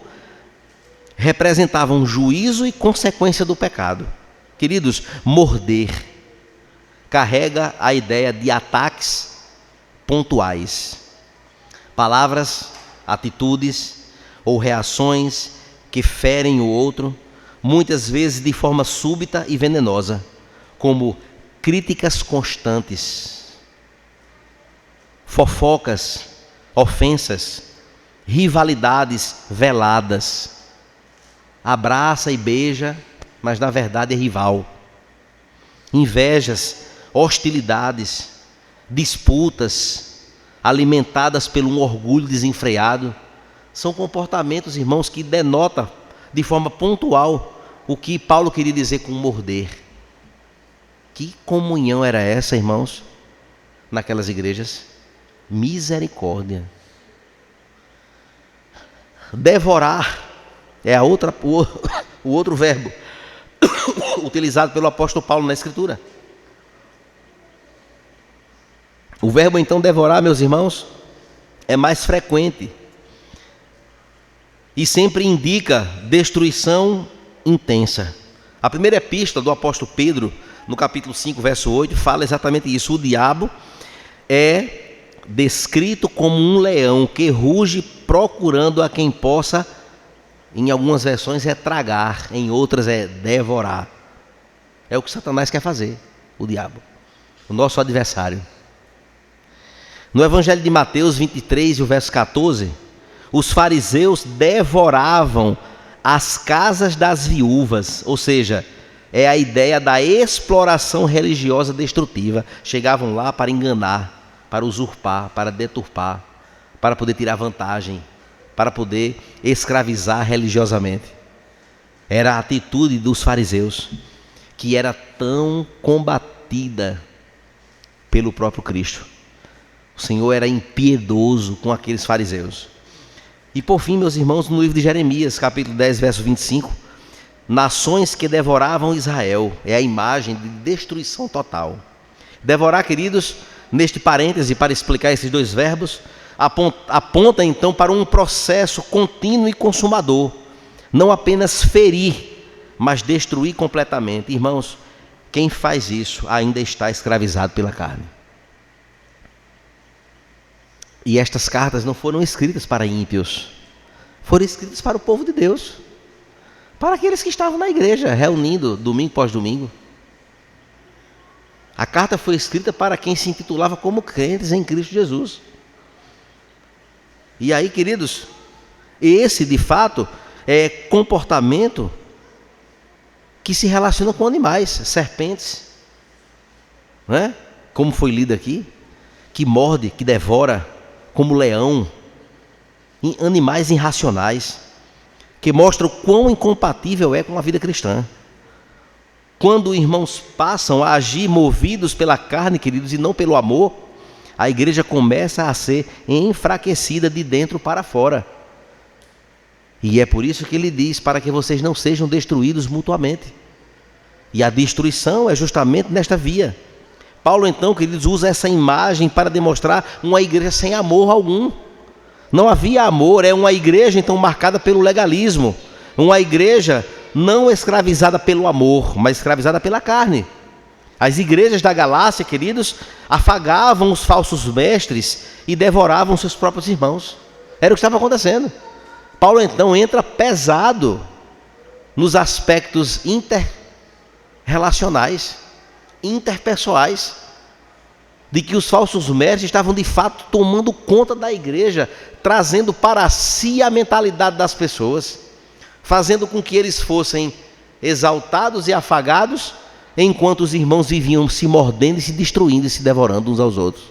representavam juízo e consequência do pecado. Queridos, morder carrega a ideia de ataques pontuais. Palavras, atitudes ou reações que ferem o outro, muitas vezes de forma súbita e venenosa, como críticas constantes, fofocas, ofensas, rivalidades veladas. Abraça e beija, mas na verdade é rival. Invejas, hostilidades, disputas, alimentadas pelo um orgulho desenfreado, são comportamentos, irmãos, que denotam de forma pontual o que Paulo queria dizer com morder. Que comunhão era essa, irmãos, naquelas igrejas? Misericórdia. Devorar é o outro verbo utilizado pelo apóstolo Paulo na Escritura. O verbo, então, devorar, meus irmãos, é mais frequente e sempre indica destruição intensa. A primeira epístola do apóstolo Pedro, no capítulo 5, verso 8, fala exatamente isso. O diabo é descrito como um leão que ruge procurando a quem possa, em algumas versões é tragar, em outras é devorar. É o que Satanás quer fazer, o diabo, o nosso adversário. No Evangelho de Mateus 23, e o verso 14, os fariseus devoravam as casas das viúvas, ou seja, é a ideia da exploração religiosa destrutiva. Chegavam lá para enganar, para usurpar, para deturpar, para poder tirar vantagem, para poder escravizar religiosamente. Era a atitude dos fariseus, que era tão combatida pelo próprio Cristo. O Senhor era impiedoso com aqueles fariseus. E por fim, meus irmãos, no livro de Jeremias, capítulo 10, verso 25, nações que devoravam Israel, é a imagem de destruição total. Devorar, queridos, neste parêntese, para explicar esses dois verbos, aponta então para um processo contínuo e consumador. Não apenas ferir, mas destruir completamente. Irmãos, quem faz isso ainda está escravizado pela carne. E estas cartas não foram escritas para ímpios, foram escritas para o povo de Deus, para aqueles que estavam na igreja, reunindo domingo após domingo. A carta foi escrita para quem se intitulava como crentes em Cristo Jesus. E aí, queridos, esse de fato é comportamento que se relaciona com animais, serpentes, não é? Como foi lido aqui, que morde, que devora, como leão, animais irracionais, que mostra o quão incompatível é com a vida cristã. Quando irmãos passam a agir movidos pela carne, queridos, e não pelo amor, a igreja começa a ser enfraquecida de dentro para fora. E é por isso que ele diz, para que vocês não sejam destruídos mutuamente. E a destruição é justamente nesta via. Paulo então, queridos, usa essa imagem para demonstrar uma igreja sem amor algum. Não havia amor, é uma igreja então marcada pelo legalismo. Uma igreja não escravizada pelo amor, mas escravizada pela carne. As igrejas da Galácia, queridos, afagavam os falsos mestres e devoravam seus próprios irmãos. Era o que estava acontecendo. Paulo então entra pesado nos aspectos interrelacionais, interpessoais, de que os falsos mestres estavam de fato tomando conta da igreja, trazendo para si a mentalidade das pessoas, fazendo com que eles fossem exaltados e afagados, enquanto os irmãos viviam se mordendo e se destruindo e se devorando uns aos outros.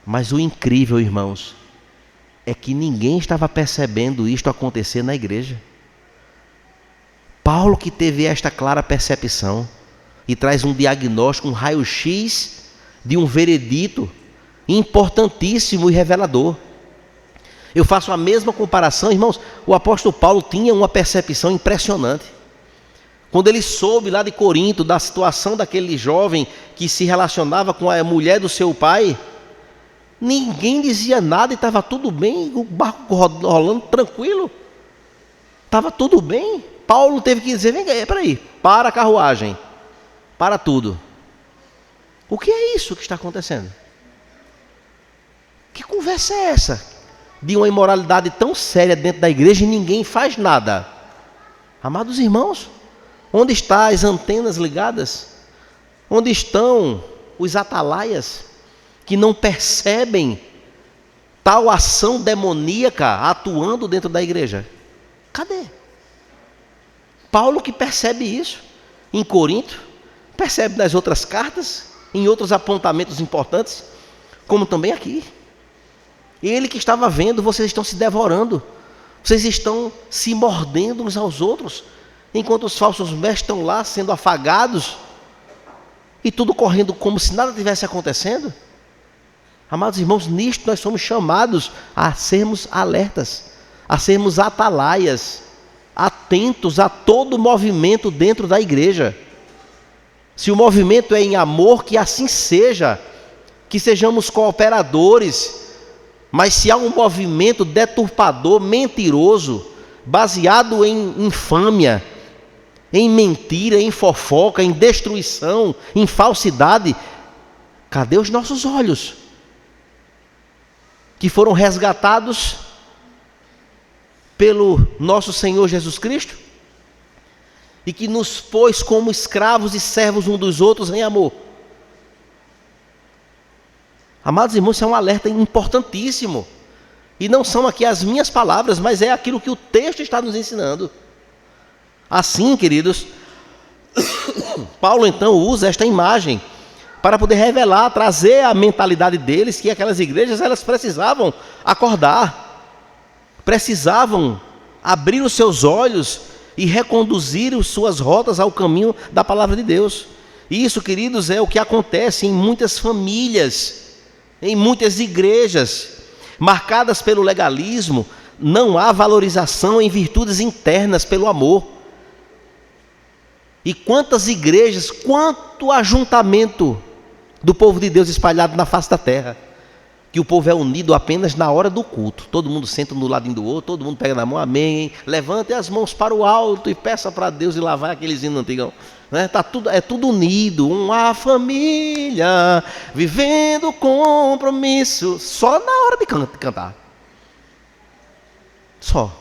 Mas o incrível, irmãos, é que ninguém estava percebendo isto acontecer na igreja. Paulo, que teve esta clara percepção e traz um diagnóstico, um raio-x de um veredito importantíssimo e revelador. Eu faço a mesma comparação, irmãos. O apóstolo Paulo tinha uma percepção impressionante. Quando ele soube lá de Corinto da situação daquele jovem que se relacionava com a mulher do seu pai, ninguém dizia nada e estava tudo bem, o barco rolando tranquilo. Estava tudo bem. Paulo teve que dizer, vem cá, peraí, para a carruagem, para tudo. O que é isso que está acontecendo? Que conversa é essa? De uma imoralidade tão séria dentro da igreja e ninguém faz nada. Amados irmãos, onde estão as antenas ligadas? Onde estão os atalaias que não percebem tal ação demoníaca atuando dentro da igreja? Cadê? Paulo que percebe isso em Corinto, percebe nas outras cartas, em outros apontamentos importantes, como também aqui. Ele que estava vendo, vocês estão se devorando, vocês estão se mordendo uns aos outros, enquanto os falsos mestres estão lá sendo afagados, e tudo correndo como se nada tivesse acontecendo. Amados irmãos, nisto nós somos chamados a sermos alertas, a sermos atalaias, atentos a todo movimento dentro da igreja. Se o movimento é em amor, que assim seja, que sejamos cooperadores. Mas se há um movimento deturpador, mentiroso, baseado em infâmia, em mentira, em fofoca, em destruição, em falsidade, cadê os nossos olhos? Que foram resgatados pelo nosso Senhor Jesus Cristo e que nos pôs como escravos e servos uns dos outros em amor. Amados irmãos, isso é um alerta importantíssimo. E não são aqui as minhas palavras, mas é aquilo que o texto está nos ensinando. Assim, queridos, Paulo então usa esta imagem para poder revelar, trazer a mentalidade deles, que aquelas igrejas elas precisavam acordar, precisavam abrir os seus olhos e reconduzir as suas rotas ao caminho da palavra de Deus. E isso, queridos, é o que acontece em muitas famílias, em muitas igrejas, marcadas pelo legalismo. Não há valorização em virtudes internas pelo amor. E quantas igrejas, quanto ajuntamento do povo de Deus espalhado na face da terra, que o povo é unido apenas na hora do culto. Todo mundo senta no ladinho do outro, todo mundo pega na mão, amém, levante as mãos para o alto e peça para Deus, e lá vai aqueles hinos antigos, né? É tudo unido, uma família, vivendo compromisso, só na hora de cantar. Só.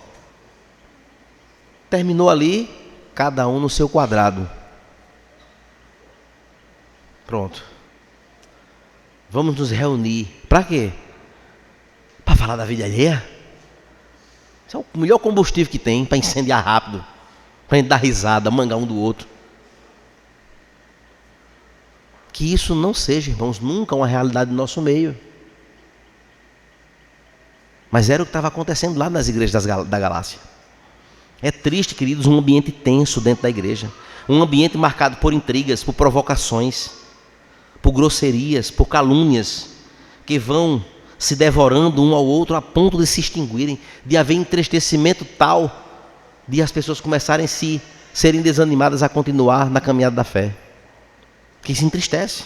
Terminou ali, cada um no seu quadrado. Pronto. Vamos nos reunir. Para quê? Para falar da vida alheia? Isso é o melhor combustível que tem para incendiar rápido, para a gente dar risada, mangar um do outro. Que isso não seja, irmãos, nunca uma realidade do nosso meio. Mas era o que estava acontecendo lá nas igrejas da Galácia. É triste, queridos, um ambiente tenso dentro da igreja. Um ambiente marcado por intrigas, por provocações, por grosserias, por calúnias, que vão se devorando um ao outro a ponto de se extinguirem, de haver entristecimento tal, de as pessoas começarem a serem desanimadas a continuar na caminhada da fé. Que se entristece.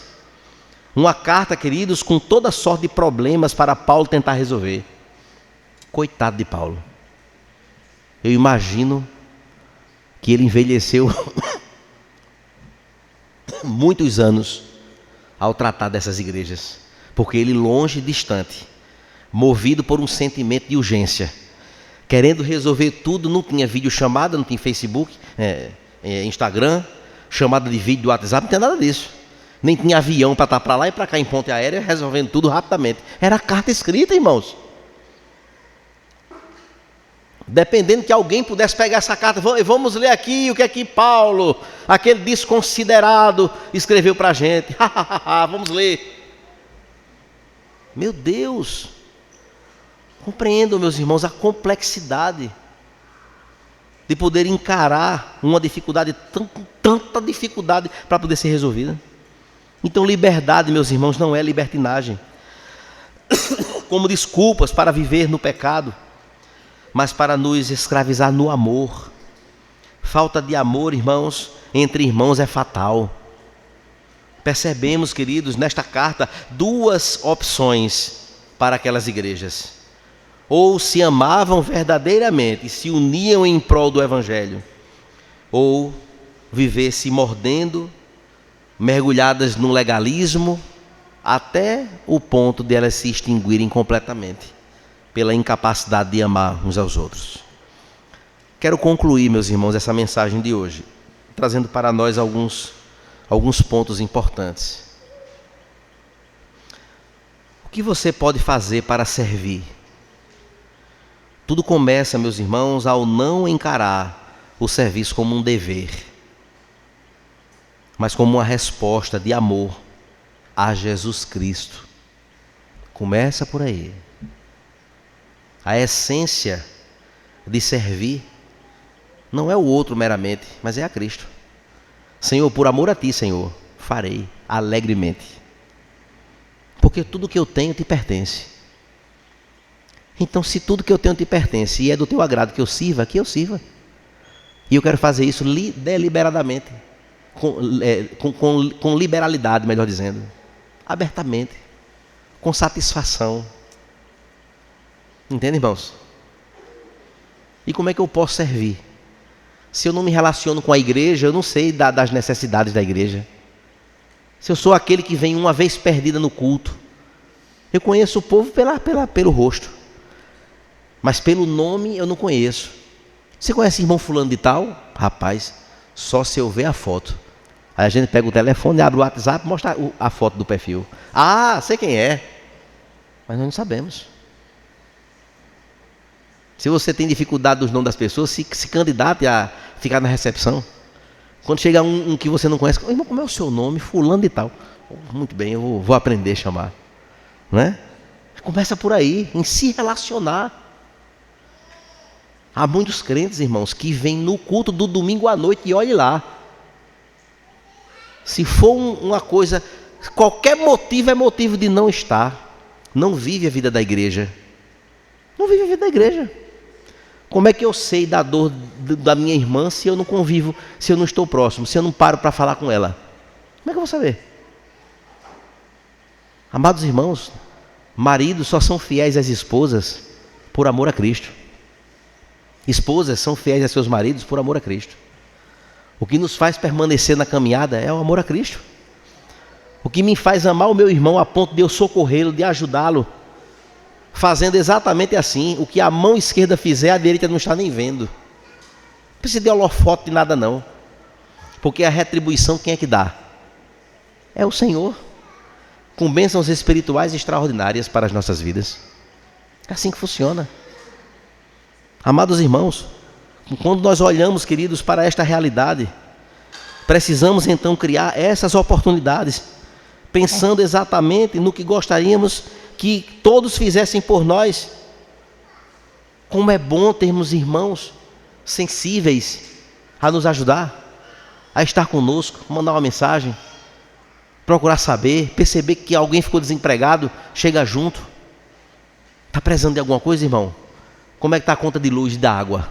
Uma carta, queridos, com toda sorte de problemas para Paulo tentar resolver. Coitado de Paulo. Eu imagino que ele envelheceu muitos anos ao tratar dessas igrejas, porque ele longe, distante, movido por um sentimento de urgência, querendo resolver tudo. Não tinha videochamada, não tinha Facebook, Instagram, chamada de vídeo do WhatsApp, não tinha nada disso. Nem tinha avião para estar para lá e para cá em ponte aérea, resolvendo tudo rapidamente. Era carta escrita, irmãos. Dependendo que alguém pudesse pegar essa carta, vamos ler aqui o que é que Paulo, aquele desconsiderado, escreveu para a gente. Vamos ler. Meu Deus! Compreendam, meus irmãos, a complexidade de poder encarar uma dificuldade, tanta dificuldade para poder ser resolvida. Então, liberdade, meus irmãos, não é libertinagem como desculpas para viver no pecado, mas para nos escravizar no amor. Falta de amor, irmãos, entre irmãos é fatal. Percebemos, queridos, nesta carta, duas opções para aquelas igrejas. Ou se amavam verdadeiramente e se uniam em prol do Evangelho, ou viver se mordendo, mergulhadas no legalismo, até o ponto de elas se extinguirem completamente, pela incapacidade de amar uns aos outros. Quero concluir, meus irmãos, essa mensagem de hoje, trazendo para nós alguns pontos importantes. O que você pode fazer para servir? Tudo começa, meus irmãos, ao não encarar o serviço como um dever, mas como uma resposta de amor a Jesus Cristo. Começa por aí. A essência de servir não é o outro meramente, mas é a Cristo. Senhor, por amor a Ti, Senhor, farei alegremente, porque tudo que eu tenho te pertence. Então, se tudo que eu tenho te pertence e é do Teu agrado que eu sirva, que eu sirva. E eu quero fazer isso deliberadamente, com liberalidade, melhor dizendo, abertamente, com satisfação. Entende, irmãos? E como é que eu posso servir? Se eu não me relaciono com a igreja, eu não sei das necessidades da igreja. Se eu sou aquele que vem uma vez perdida no culto, eu conheço o povo pelo rosto, mas pelo nome eu não conheço. Você conhece irmão fulano de tal? Rapaz, só se eu ver a foto. Aí a gente pega o telefone, abre o WhatsApp, mostra a foto do perfil. Ah, sei quem é. Mas nós não sabemos. Se você tem dificuldade dos nomes das pessoas, se candidate a ficar na recepção. Quando chega um que você não conhece, irmão, como é o seu nome? Fulano de tal. Muito bem, eu vou aprender a chamar. Não é? Começa por aí, em se relacionar. Há muitos crentes, irmãos, que vêm no culto do domingo à noite e olhe lá. Se for uma coisa, qualquer motivo é motivo de não estar. Não vive a vida da igreja. Não vive a vida da igreja. Como é que eu sei da dor da minha irmã se eu não convivo, se eu não estou próximo, se eu não paro para falar com ela? Como é que eu vou saber? Amados irmãos, maridos só são fiéis às esposas por amor a Cristo. Esposas são fiéis a seus maridos por amor a Cristo. O que nos faz permanecer na caminhada é o amor a Cristo. O que me faz amar o meu irmão a ponto de eu socorrê-lo, de ajudá-lo, fazendo exatamente assim. O que a mão esquerda fizer, a direita não está nem vendo. Não precisa de holofote de nada não. Porque a retribuição quem é que dá? É o Senhor. Com bênçãos espirituais extraordinárias para as nossas vidas. É assim que funciona. Amados irmãos, quando nós olhamos, queridos, para esta realidade, precisamos então criar essas oportunidades, pensando exatamente no que gostaríamos que todos fizessem por nós. Como é bom termos irmãos sensíveis a nos ajudar, a estar conosco, mandar uma mensagem, procurar saber, perceber que alguém ficou desempregado, chega junto. Está precisando de alguma coisa, irmão? Como é que está a conta de luz e da água?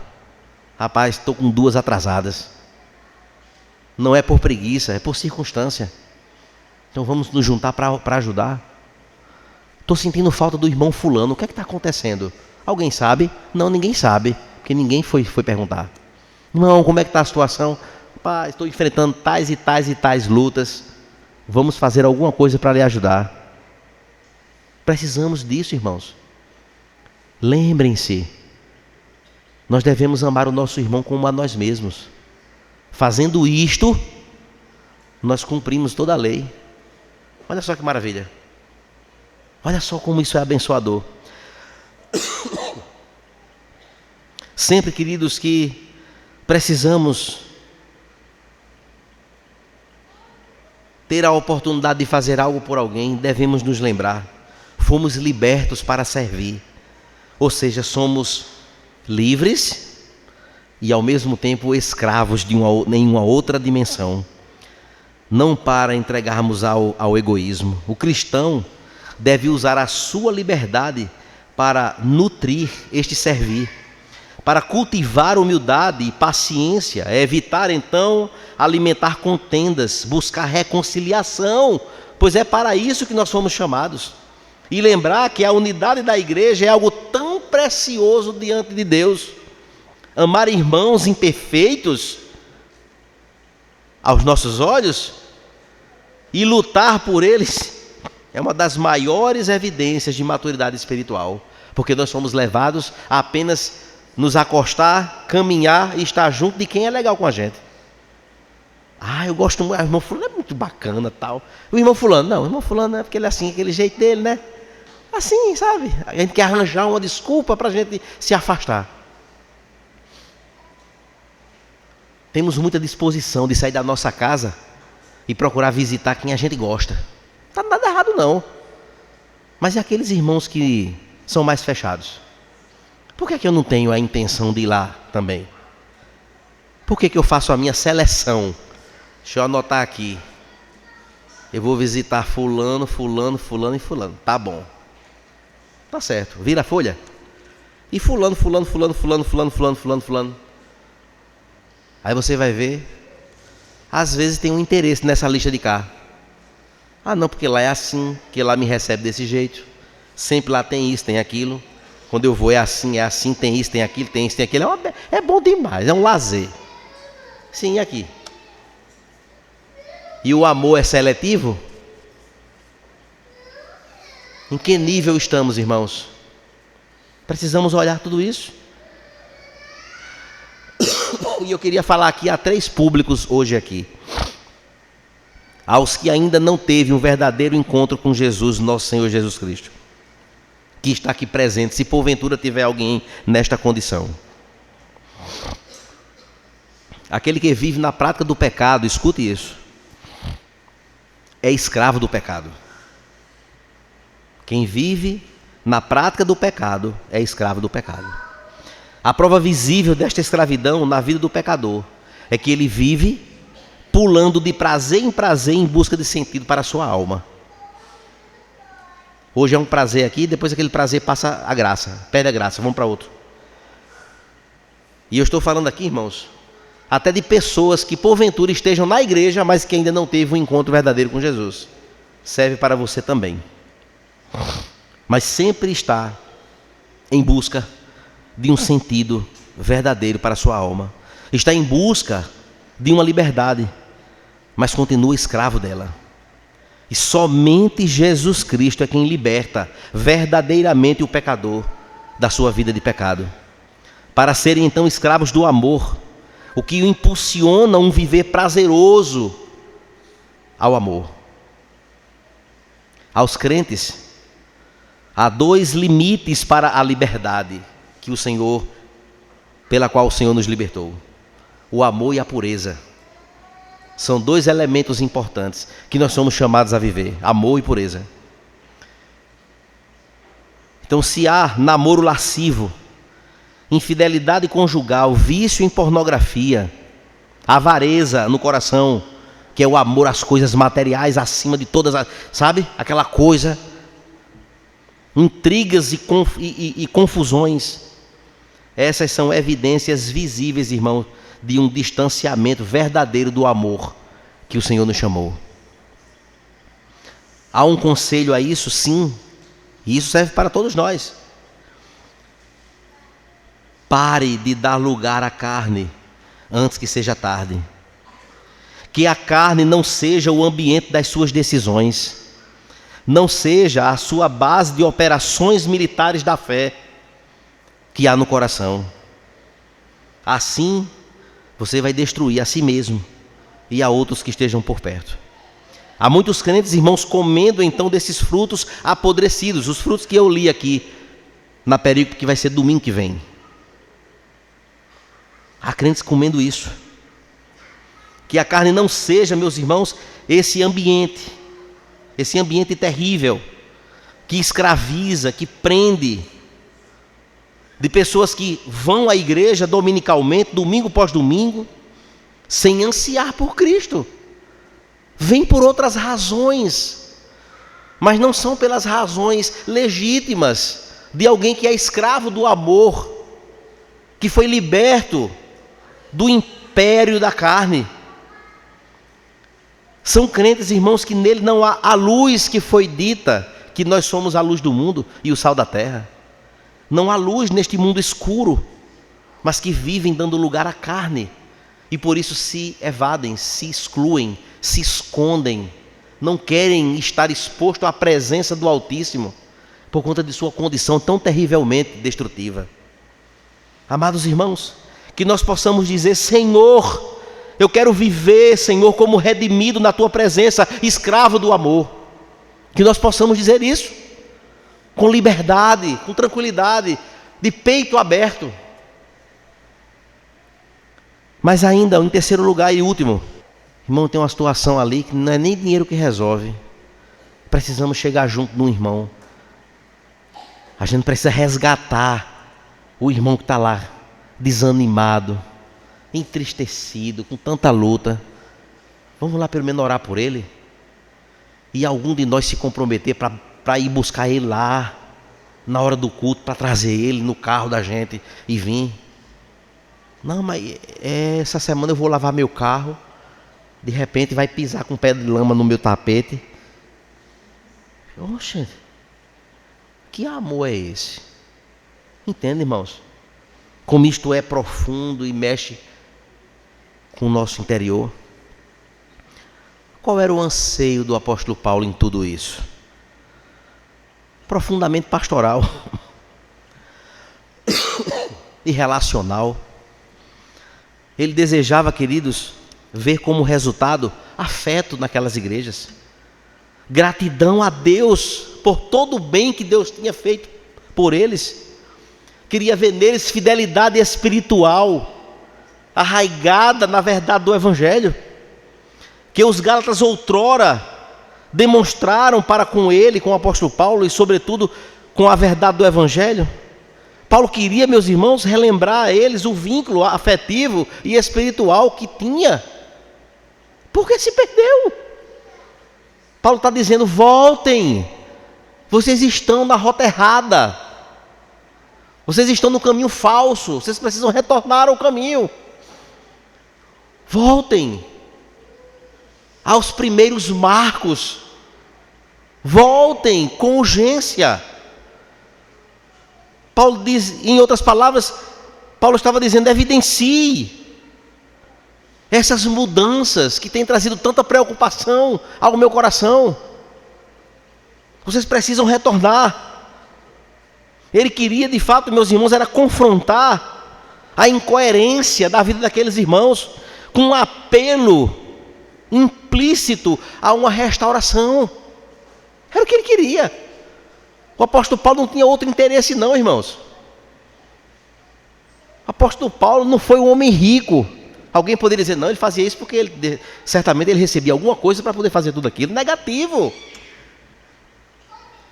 Rapaz, estou com 2 atrasadas. Não é por preguiça, é por circunstância. Então vamos nos juntar para ajudar. Estou sentindo falta do irmão fulano. O que é que está acontecendo? Alguém sabe? Não, ninguém sabe, porque ninguém foi perguntar. Não, como é que está a situação? Pai, estou enfrentando tais e tais e tais lutas. Vamos fazer alguma coisa para lhe ajudar. Precisamos disso, irmãos. Lembrem-se, nós devemos amar o nosso irmão como a nós mesmos. Fazendo isto, nós cumprimos toda a lei. Olha só que maravilha. Olha só como isso é abençoador. Sempre, queridos, que precisamos ter a oportunidade de fazer algo por alguém, devemos nos lembrar. Fomos libertos para servir. Ou seja, somos livres e ao mesmo tempo escravos de uma outra dimensão. Não para entregarmos ao egoísmo. O cristão deve usar a sua liberdade para nutrir este servir, para cultivar humildade e paciência, evitar então alimentar contendas, buscar reconciliação, pois é para isso que nós fomos chamados. E lembrar que a unidade da igreja é algo tão precioso diante de Deus. Amar irmãos imperfeitos aos nossos olhos e lutar por eles é uma das maiores evidências de maturidade espiritual, porque nós somos levados a apenas nos acostar, caminhar e estar junto de quem é legal com a gente. Eu gosto muito, o irmão fulano é muito bacana, tal. O irmão fulano, não, o irmão fulano é porque ele é assim, aquele jeito dele, né? Assim, sabe? A gente quer arranjar uma desculpa para a gente se afastar. Temos muita disposição de sair da nossa casa e procurar visitar quem a gente gosta. Não está nada errado não. Mas e aqueles irmãos que são mais fechados? Por que eu não tenho a intenção de ir lá também? Por que eu faço a minha seleção? Deixa eu anotar aqui. Eu vou visitar fulano, fulano, fulano e fulano. Tá bom. Tá certo. Vira a folha. E fulano, fulano, fulano, fulano, fulano, fulano, fulano, fulano. Aí você vai ver. Às vezes tem um interesse nessa lista de cá. Não, porque lá é assim, que lá me recebe desse jeito. Sempre lá tem isso, tem aquilo. Quando eu vou é assim, tem isso, tem aquilo, tem isso, tem aquilo. É bom demais, é um lazer. Sim, e aqui? E o amor é seletivo? Em que nível estamos, irmãos? Precisamos olhar tudo isso. E eu queria falar aqui a 3 públicos hoje aqui. Aos que ainda não teve um verdadeiro encontro com Jesus, nosso Senhor Jesus Cristo, que está aqui presente, se porventura tiver alguém nesta condição. Aquele que vive na prática do pecado, escute isso, é escravo do pecado. Quem vive na prática do pecado é escravo do pecado. A prova visível desta escravidão na vida do pecador é que ele vive pulando de prazer em prazer em busca de sentido para a sua alma. Hoje é um prazer aqui, depois aquele prazer passa a graça, perde a graça, vamos para outro. E eu estou falando aqui, irmãos, até de pessoas que porventura estejam na igreja, mas que ainda não teve um encontro verdadeiro com Jesus. Serve para você também. Mas sempre está em busca de um sentido verdadeiro para a sua alma. Está em busca de uma liberdade, mas continua escravo dela. E somente Jesus Cristo é quem liberta verdadeiramente o pecador da sua vida de pecado, para serem então escravos do amor, o que o impulsiona a um viver prazeroso ao amor. Aos crentes, há 2 limites para a liberdade que o Senhor, pela qual o Senhor nos libertou: o amor e a pureza. São 2 elementos importantes que nós somos chamados a viver: amor e pureza. Então, se há namoro lascivo, infidelidade conjugal, vício em pornografia, A avareza no coração, que é o amor às coisas materiais acima de todas as, sabe? Aquela coisa, intrigas e confusões. Essas são evidências visíveis, irmão, de um distanciamento verdadeiro do amor que o Senhor nos chamou. Há um conselho a isso, sim, e isso serve para todos nós. Pare de dar lugar à carne antes que seja tarde. Que a carne não seja o ambiente das suas decisões, não seja a sua base de operações militares da fé que há no coração. Assim, você vai destruir a si mesmo e a outros que estejam por perto. Há muitos crentes, irmãos, comendo então desses frutos apodrecidos, os frutos que eu li aqui na perícope que vai ser domingo que vem. Há crentes comendo isso. Que a carne não seja, meus irmãos, esse ambiente terrível, que escraviza, que prende, de pessoas que vão à igreja dominicalmente, domingo após domingo, sem ansiar por Cristo. Vêm por outras razões, mas não são pelas razões legítimas de alguém que é escravo do amor, que foi liberto do império da carne. São crentes, irmãos, que nele não há a luz que foi dita, que nós somos a luz do mundo e o sal da terra. Não há luz neste mundo escuro, mas que vivem dando lugar à carne. E por isso se evadem, se excluem, se escondem. Não querem estar exposto à presença do Altíssimo, por conta de sua condição tão terrivelmente destrutiva. Amados irmãos, que nós possamos dizer: Senhor, eu quero viver, Senhor, como redimido na Tua presença, escravo do amor. Que nós possamos dizer isso, com liberdade, com tranquilidade, de peito aberto. Mas ainda, em terceiro lugar e último, irmão, tem uma situação ali que não é nem dinheiro que resolve. Precisamos chegar junto de um irmão. A gente precisa resgatar o irmão que está lá, desanimado, entristecido, com tanta luta. Vamos lá pelo menos orar por ele? E algum de nós se comprometer para ir buscar ele lá, na hora do culto, para trazer ele no carro da gente e vir. Não, mas essa semana eu vou lavar meu carro, de repente vai pisar com um pé de lama no meu tapete. Oxe, que amor é esse? Entende, irmãos? Como isto é profundo e mexe com o nosso interior. Qual era o anseio do apóstolo Paulo em tudo isso? Profundamente pastoral e relacional. Ele desejava, queridos, ver como resultado afeto naquelas igrejas, gratidão a Deus por todo o bem que Deus tinha feito por eles. Queria ver neles fidelidade espiritual, arraigada na verdade do Evangelho, que os Gálatas outrora demonstraram para com ele, com o apóstolo Paulo, e sobretudo com a verdade do Evangelho. Paulo queria, meus irmãos, relembrar a eles o vínculo afetivo e espiritual que tinha, porque se perdeu. Paulo está dizendo: voltem, vocês estão na rota errada, vocês estão no caminho falso, vocês precisam retornar ao caminho. Voltem aos primeiros marcos, voltem com urgência. Paulo diz, em outras palavras, Paulo estava dizendo: evidencie essas mudanças que têm trazido tanta preocupação ao meu coração. Vocês precisam retornar. Ele queria, de fato, meus irmãos, era confrontar a incoerência da vida daqueles irmãos com um apelo implícito a uma restauração. Era o que ele queria. O apóstolo Paulo não tinha outro interesse não, irmãos. O apóstolo Paulo não foi um homem rico. Alguém poderia dizer: não, ele fazia isso porque certamente ele recebia alguma coisa para poder fazer tudo aquilo. Negativo.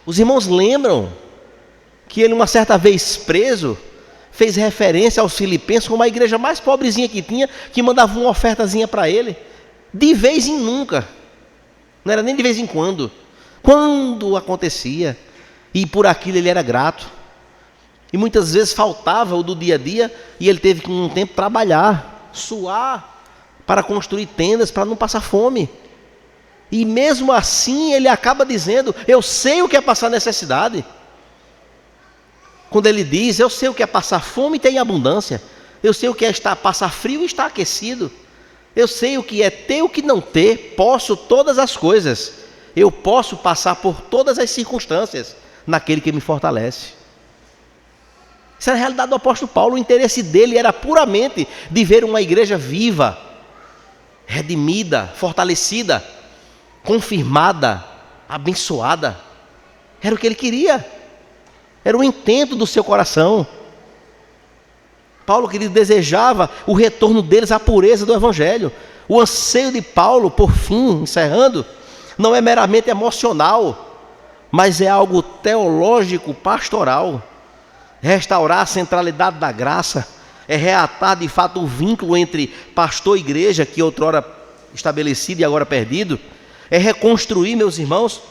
Os irmãos lembram que ele, uma certa vez preso, fez referência aos filipenses como a igreja mais pobrezinha que tinha, que mandava uma ofertazinha para ele, de vez em nunca, não era nem de vez em quando acontecia, e por aquilo ele era grato, e muitas vezes faltava o do dia a dia, e ele teve que um tempo trabalhar, suar, para construir tendas, para não passar fome, e mesmo assim ele acaba dizendo, eu sei o que é passar necessidade. Quando ele diz, eu sei o que é passar fome e ter abundância. Eu sei o que é passar frio e estar aquecido. Eu sei o que é ter o que não ter. Posso todas as coisas. Eu posso passar por todas as circunstâncias naquele que me fortalece. Essa é a realidade do apóstolo Paulo. O interesse dele era puramente de ver uma igreja viva, redimida, fortalecida, confirmada, abençoada. Era o que ele queria. Era o intento do seu coração. Paulo, querido, desejava o retorno deles à pureza do Evangelho. O anseio de Paulo, por fim, encerrando, não é meramente emocional, mas é algo teológico, pastoral. Restaurar a centralidade da graça, é reatar de fato o vínculo entre pastor e igreja, que outrora estabelecido e agora perdido. É reconstruir, meus irmãos,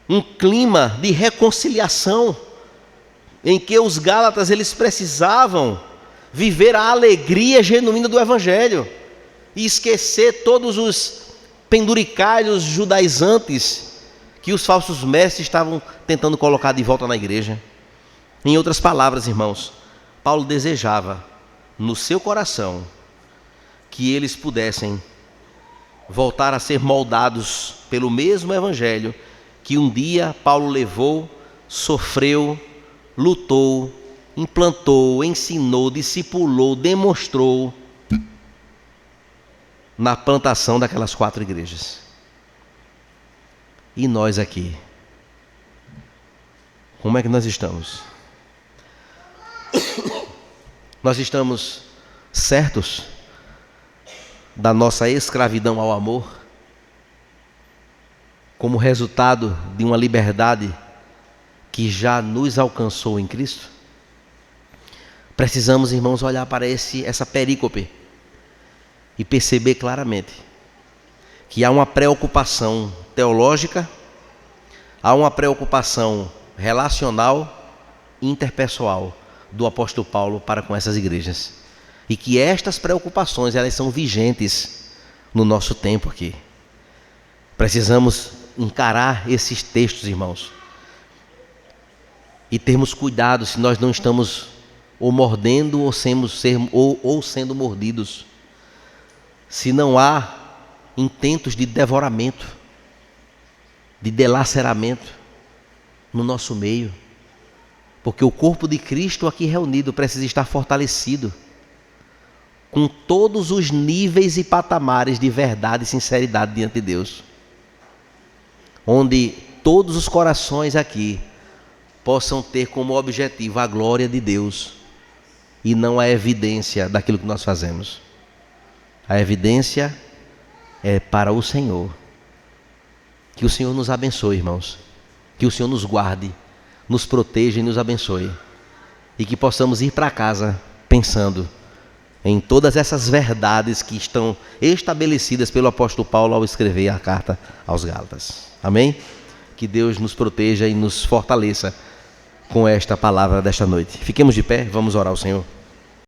um clima de reconciliação, em que os gálatas eles precisavam viver a alegria genuína do Evangelho, e esquecer todos os penduricalhos judaizantes que os falsos mestres estavam tentando colocar de volta na igreja. Em outras palavras, irmãos, Paulo desejava no seu coração que eles pudessem voltar a ser moldados pelo mesmo Evangelho que um dia Paulo levou, sofreu, lutou, implantou, ensinou, discipulou, demonstrou na plantação daquelas 4 igrejas. E nós aqui, como é que nós estamos? Nós estamos certos da nossa escravidão ao amor, como resultado de uma liberdade que já nos alcançou em Cristo? Precisamos, irmãos, olhar para essa perícope e perceber claramente que há uma preocupação teológica, há uma preocupação relacional e interpessoal do apóstolo Paulo para com essas igrejas, e que estas preocupações elas são vigentes no nosso tempo aqui. Precisamos encarar esses textos, irmãos, e termos cuidado se nós não estamos ou mordendo ou sendo mordidos, se não há intentos de devoramento, de delaceramento no nosso meio, porque o corpo de Cristo aqui reunido precisa estar fortalecido com todos os níveis e patamares de verdade e sinceridade diante de Deus, onde todos os corações aqui possam ter como objetivo a glória de Deus e não a evidência daquilo que nós fazemos. A evidência é para o Senhor. Que o Senhor nos abençoe, irmãos. Que o Senhor nos guarde, nos proteja e nos abençoe. E que possamos ir para casa pensando em todas essas verdades que estão estabelecidas pelo apóstolo Paulo ao escrever a carta aos Gálatas. Amém? Que Deus nos proteja e nos fortaleça com esta palavra desta noite. Fiquemos de pé, vamos orar ao Senhor.